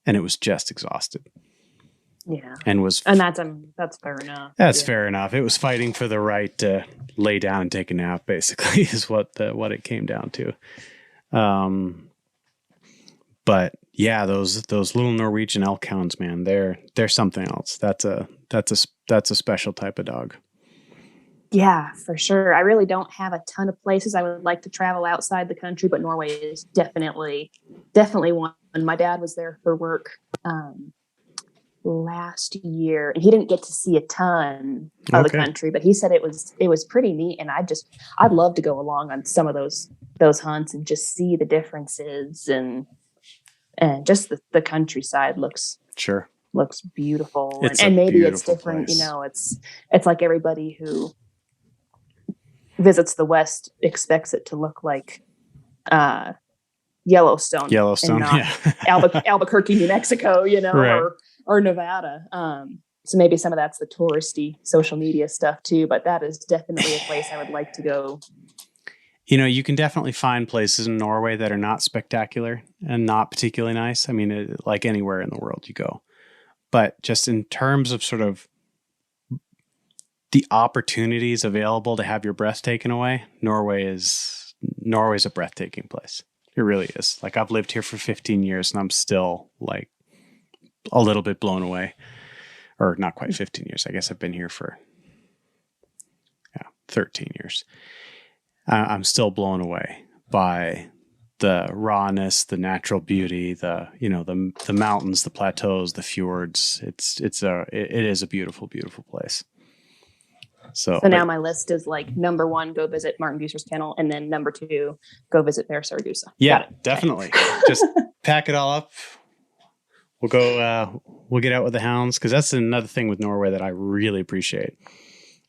and it was just exhausted. Yeah. And that's fair enough. That's fair enough. It was fighting for the right to lay down and take a nap, basically, is what it came down to. But yeah, those little Norwegian elk hounds, man, they're something else. That's a special type of dog. Yeah, for sure. I really don't have a ton of places I would like to travel outside the country, but Norway is definitely one. My dad was there for work last year, and he didn't get to see a ton of the country, but he said it was pretty neat. And I'd love to go along on some of those hunts and just see the differences, and just the countryside looks beautiful. And maybe it's different, place. You know, it's like everybody who visits the West expects it to look like Yellowstone, Albuquerque, New Mexico, you know, right. or Nevada. So maybe some of that's the touristy social media stuff too, but that is definitely a place I would like to go. You can definitely find places in Norway that are not spectacular and not particularly nice. I mean, like anywhere in the world you go. But just in terms of sort of the opportunities available to have your breath taken away, Norway's a breathtaking place. It really is. Like, I've lived here for 15 years and I'm still like a little bit blown away. Or not quite 15 years. I guess I've been here for 13 years. I'm still blown away by the rawness, the natural beauty, the mountains, the plateaus, the fjords. It is a beautiful, beautiful place. So now my list is like number 1, go visit Martin Bucer's kennel, and then number 2, go visit Bear Saragossa. Yeah, definitely. Just pack it all up. We'll go. We'll get out with the hounds, because that's another thing with Norway that I really appreciate.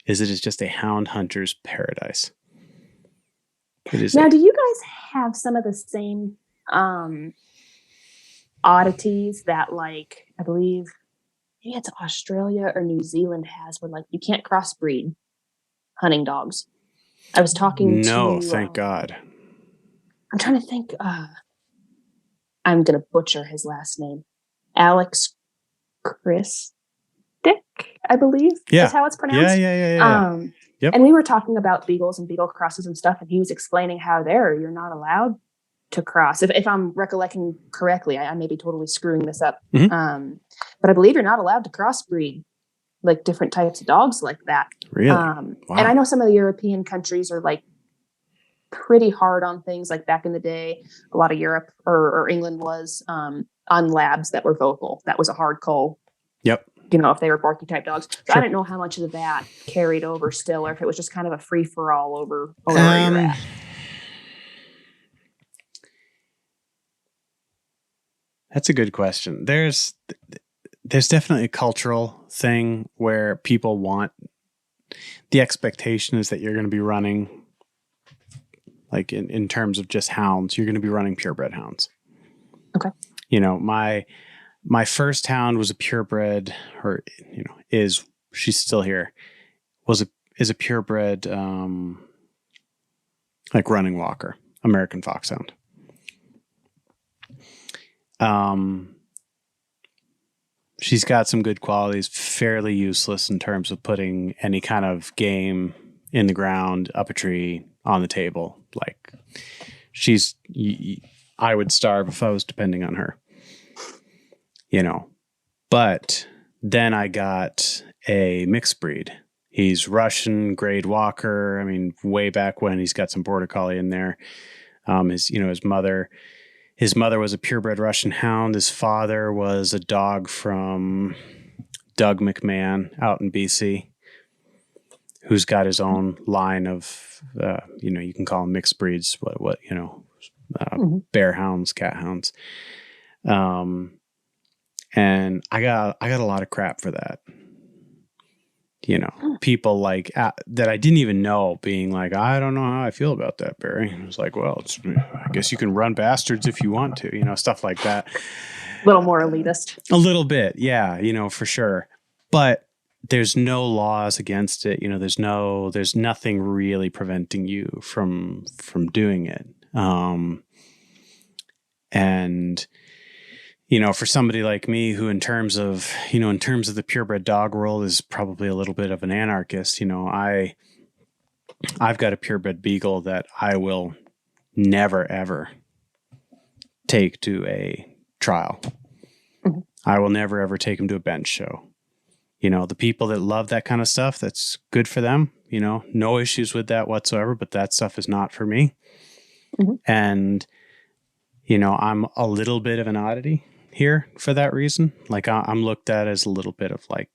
Is it is just a hound hunter's paradise. It is. Now, do you guys have some of the same oddities that, like, I believe maybe it's Australia or New Zealand has, where like you can't crossbreed hunting dogs? I was talking to. No, thank God. I'm trying to think. I'm gonna butcher his last name. Alex Chris Dick, I believe, is how it's pronounced. Yeah. Yep. And we were talking about beagles and beagle crosses and stuff, and he was explaining how you're not allowed to cross. If I'm recollecting correctly, I may be totally screwing this up. Mm-hmm. But I believe you're not allowed to crossbreed like different types of dogs like that. Really? Wow. And I know some of the European countries are like pretty hard on things. Like back in the day, a lot of Europe or England was on labs that were vocal. That was a hard call. Yep. If they were barky type dogs. So Sure. I don't know how much of that carried over still, or if it was just kind of a free for all over where you're at. That's a good question. There's definitely a cultural thing where people want, the expectation is that you're going to be running, like in terms of just hounds, you're going to be running purebred hounds. Okay. My first hound was a purebred, or she's still here, is a purebred like running walker, American foxhound. She's got some good qualities, fairly useless in terms of putting any kind of game in the ground, up a tree, on the table. Like, I would starve if I was depending on her. But then I got a mixed breed. He's Russian grade walker. I mean, way back when, he's got some border collie in there. His mother was a purebred Russian hound. His father was a dog from Doug McMahon out in BC, who's got his own line of, you can call them mixed breeds, bear hounds, cat hounds. And I got a lot of crap for that. People like that I didn't even know being like, I don't know how I feel about that, Barry. It was like, well, I guess you can run bastards if you want to, stuff like that. A little more elitist. A little bit. Yeah, for sure. But there's no laws against it. There's nothing really preventing you from doing it. And for somebody like me, who in terms of the purebred dog world is probably a little bit of an anarchist, I've got a purebred beagle that I will never, ever take to a trial. Mm-hmm. I will never, ever take him to a bench show. The people that love that kind of stuff, that's good for them. No issues with that whatsoever, but that stuff is not for me. Mm-hmm. And, I'm a little bit of an oddity here for that reason. Like, I'm looked at as a little bit of like,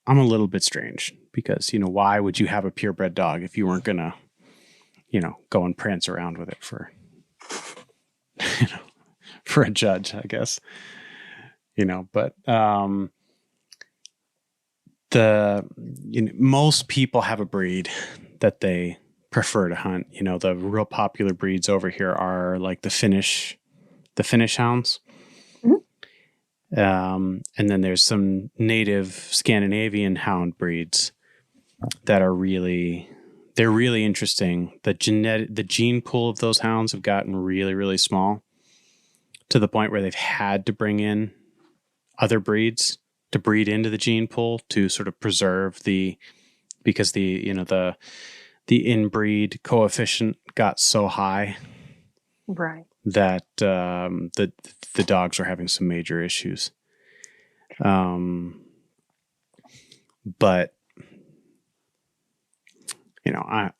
I'm a little bit strange because, why would you have a purebred dog if you weren't going to, go and prance around with it for, for a judge, I guess, but, most people have a breed that they prefer to hunt. The real popular breeds over here are like the Finnish hounds. And then there's some native Scandinavian hound breeds that are really they're really interesting. The gene pool of those hounds have gotten really, really small to the point where they've had to bring in other breeds to breed into the gene pool to sort of preserve because the inbreed coefficient got so high, Right. that the dogs are having some major issues. But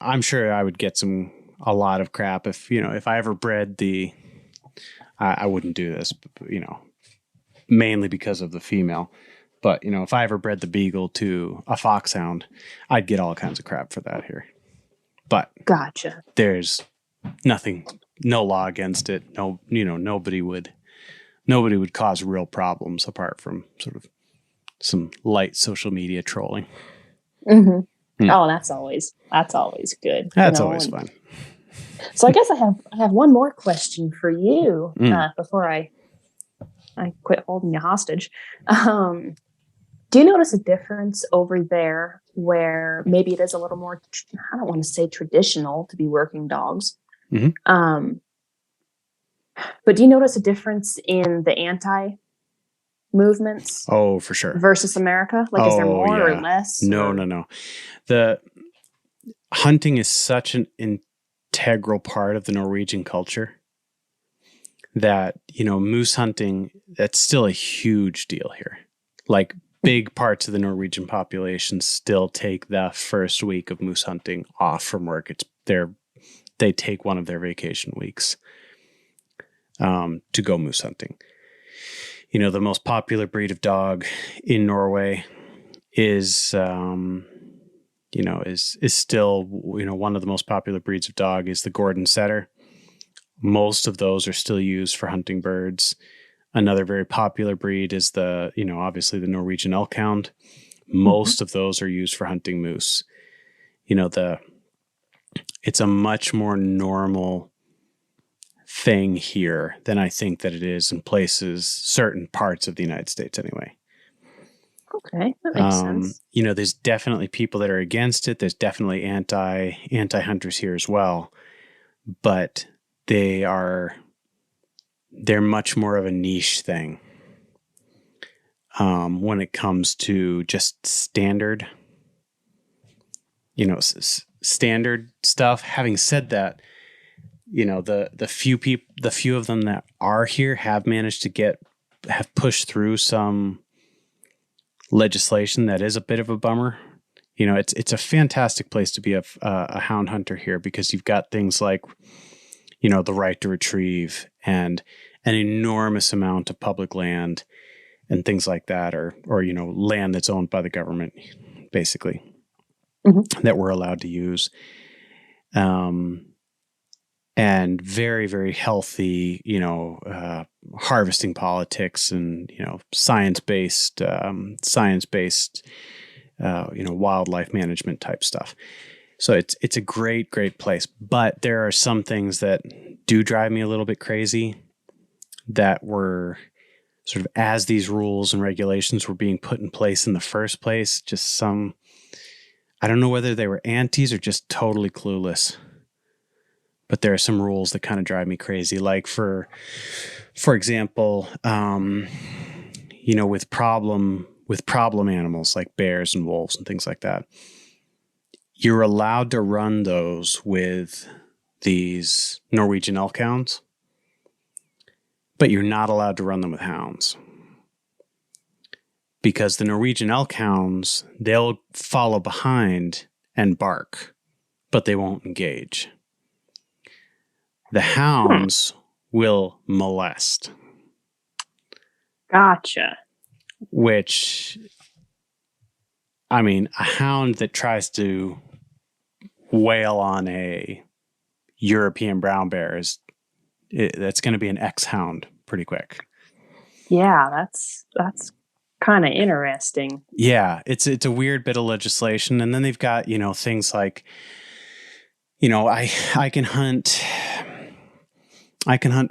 I'm sure I would get a lot of crap if I ever bred I wouldn't do this, mainly because of the female. But, if I ever bred the beagle to a foxhound, I'd get all kinds of crap for that here. But Gotcha. there's no law against it. No, nobody would cause real problems apart from sort of some light social media trolling. Mm-hmm. Oh, that's always good. That's always fun. So I guess I have one more question for you before I quit holding you hostage. Do you notice a difference over there where maybe it is a little more, I don't want to say traditional to be working dogs, but do you notice a difference in the anti-movements? Oh, for sure. Versus America? Like, is there more or less? No. The hunting is such an integral part of the Norwegian culture that, moose hunting, that's still a huge deal here. Like, big parts of the Norwegian population still take the first week of moose hunting off from work. They take one of their vacation weeks to go moose hunting. The most popular breed of dog in Norway is still one of the most popular breeds of dog is the Gordon Setter. Most of those are still used for hunting birds. Another very popular breed is obviously the Norwegian elk hound. Most of those are used for hunting moose. It's a much more normal thing here than I think that it is in certain parts of the United States anyway. Okay, that makes sense. There's definitely people that are against it. There's definitely anti-hunters here as well, but they're much more of a niche thing when it comes to just standard, standard stuff. Having said that, the few of them that are here have managed to have pushed through some legislation that is a bit of a bummer. It's a fantastic place to be a hound hunter here because you've got things like, the right to retrieve and an enormous amount of public land and things like that, or land that's owned by the government, basically, that we're allowed to use. And very, very healthy, harvesting politics and, science-based, wildlife management type stuff. So it's a great, great place. But there are some things that do drive me a little bit crazy that were sort of, as these rules and regulations were being put in place in the first place, just I don't know whether they were antis or just totally clueless. But there are some rules that kind of drive me crazy. Like for example, with problem animals like bears and wolves and things like that, you're allowed to run those with these Norwegian elk hounds, but you're not allowed to run them with hounds. Because the Norwegian elk hounds, they'll follow behind and bark, but they won't engage. The hounds will molest. Gotcha. Which, a hound that tries to wail on a European brown bear that's going to be an ex-hound pretty quick. Yeah, that's kind of interesting. Yeah, it's a weird bit of legislation, and then they've got things like I can hunt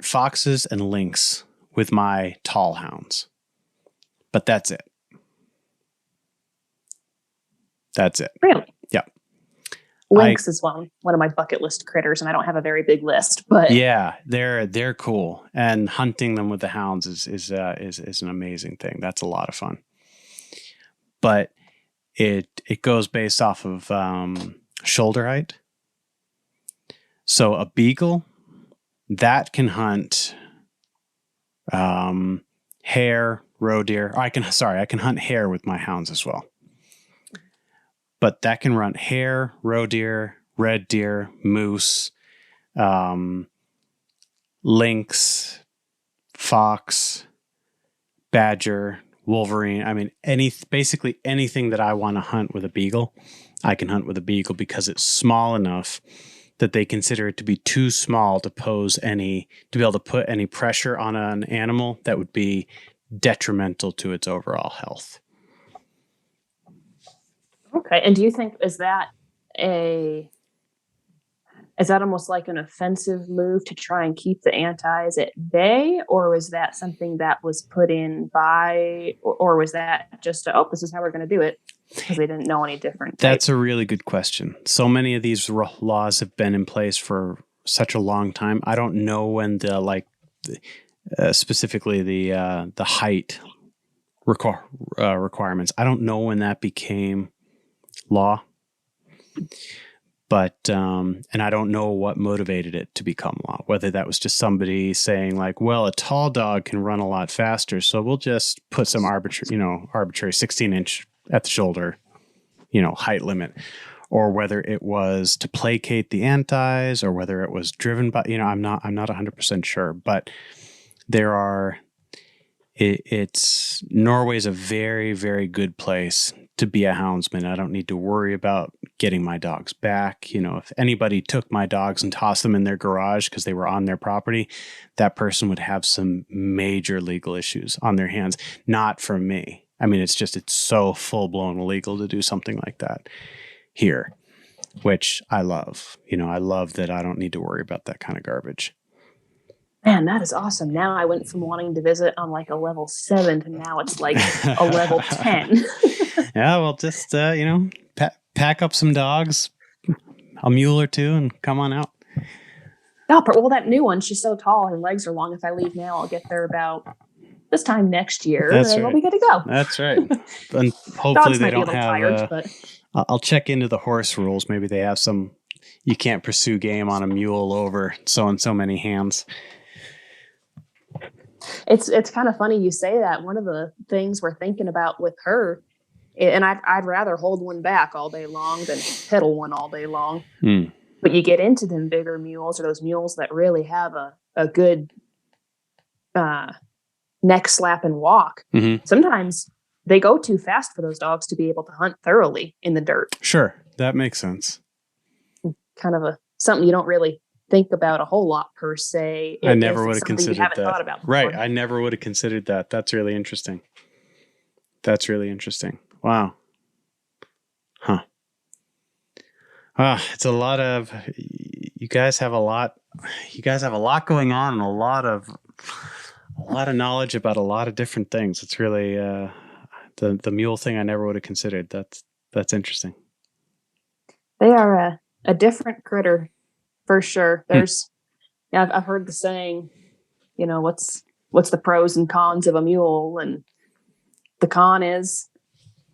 foxes and lynx with my tall hounds, but that's it. That's it. Really? Yeah. Lynx is one of my bucket list critters, and I don't have a very big list, but yeah, they're cool, and hunting them with the hounds is an amazing thing. That's a lot of fun. But it goes based off of shoulder height. So a beagle that can hunt hare, roe deer. I can hunt hare with my hounds as well. But that can run hare, roe deer, red deer, moose, lynx, fox, badger, wolverine. I mean, basically anything that I want to hunt with a beagle, I can hunt with a beagle because it's small enough that they consider it to be too small to be able to put any pressure on an animal that would be detrimental to its overall health. Okay. And do you think is that almost like an offensive move to try and keep the antis at bay, or was that something that was put in or was that just this is how we're going to do it because they didn't know any different? That's a really good question. So many of these laws have been in place for such a long time. I don't know when specifically the height requirements. I don't know when that became law, but and I don't know what motivated it to become law, whether that was just somebody saying like, well, a tall dog can run a lot faster, so we'll just put some arbitrary 16-inch at the shoulder, height limit, or whether it was to placate the antis, or whether it was driven by, I'm not 100% sure, but Norway's a very, very good place to be a houndsman. I don't need to worry about getting my dogs back. If anybody took my dogs and tossed them in their garage because they were on their property, that person would have some major legal issues on their hands. Not for me. I mean, it's so full-blown illegal to do something like that here, which I love. I love that I don't need to worry about that kind of garbage. Man, that is awesome. Now I went from wanting to visit on like a level 7 to now it's like a level 10. Yeah, well, just, pack up some dogs, a mule or two, and come on out. Oh, well, that new one, she's so tall, her legs are long. If I leave now, I'll get there about this time next year, and we'll be good to go. That's right. And hopefully they don't have... tired, but... I'll check into the horse rules. Maybe they have some... You can't pursue game on a mule over so and so many hands. It's kind of funny you say that. One of the things we're thinking about with her, and I'd rather hold one back all day long than pedal one all day long. But you get into them bigger mules, or those mules that really have a good neck slap and walk. Mm-hmm. Sometimes they go too fast for those dogs to be able to hunt thoroughly in the dirt. Sure, that makes sense. Kind of something you don't really think about a whole lot per se. I never would have considered that. Thought about before. Right, I never would have considered that. That's really interesting. Wow. Huh. It's a lot of... You guys have a lot going on, and a lot of knowledge about a lot of different things. It's really the mule thing I never would have considered. That's interesting. They are a different critter for sure. There's I've heard the saying, what's the pros and cons of a mule, and the con is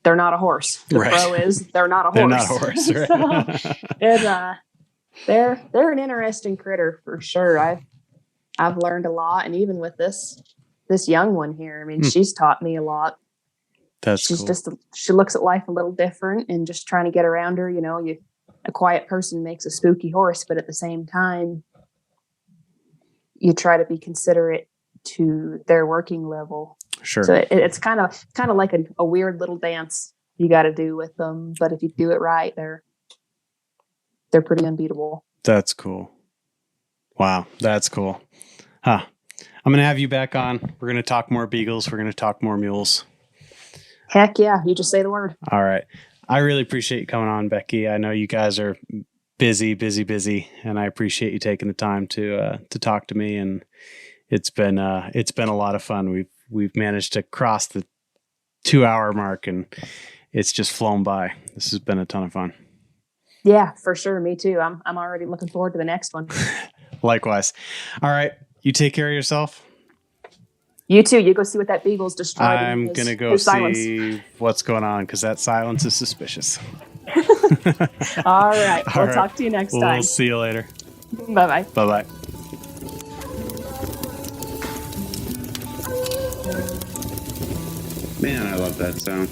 they're not a horse. The pro is they're not a horse. They're not a horse. Right? So they're an interesting critter for sure. I've learned a lot, and even with this young one here, I mean, she's taught me a lot. She's cool. She looks at life a little different, and just trying to get around her. A quiet person makes a spooky horse, but at the same time, you try to be considerate to their working level. Sure. So it's kind of like a weird little dance you got to do with them, but if you do it right, they're pretty unbeatable. That's cool. Wow, that's cool. Huh. I'm gonna have you back on. We're gonna talk more beagles. We're gonna talk more mules. Heck yeah! You just say the word. All right. I really appreciate you coming on, Becky. I know you guys are busy, and I appreciate you taking the time to talk to me. And it's been a lot of fun. We've managed to cross the 2-hour mark, and it's just flown by. This has been a ton of fun. Yeah, for sure. Me too. I'm already looking forward to the next one. Likewise. All right. You take care of yourself. You too. You go see what that beagle's destroyed. I'm going to go see what's going on because that silence is suspicious. All right. We'll talk to you next time. We'll see you later. Bye-bye. Bye-bye. Man, I love that sound.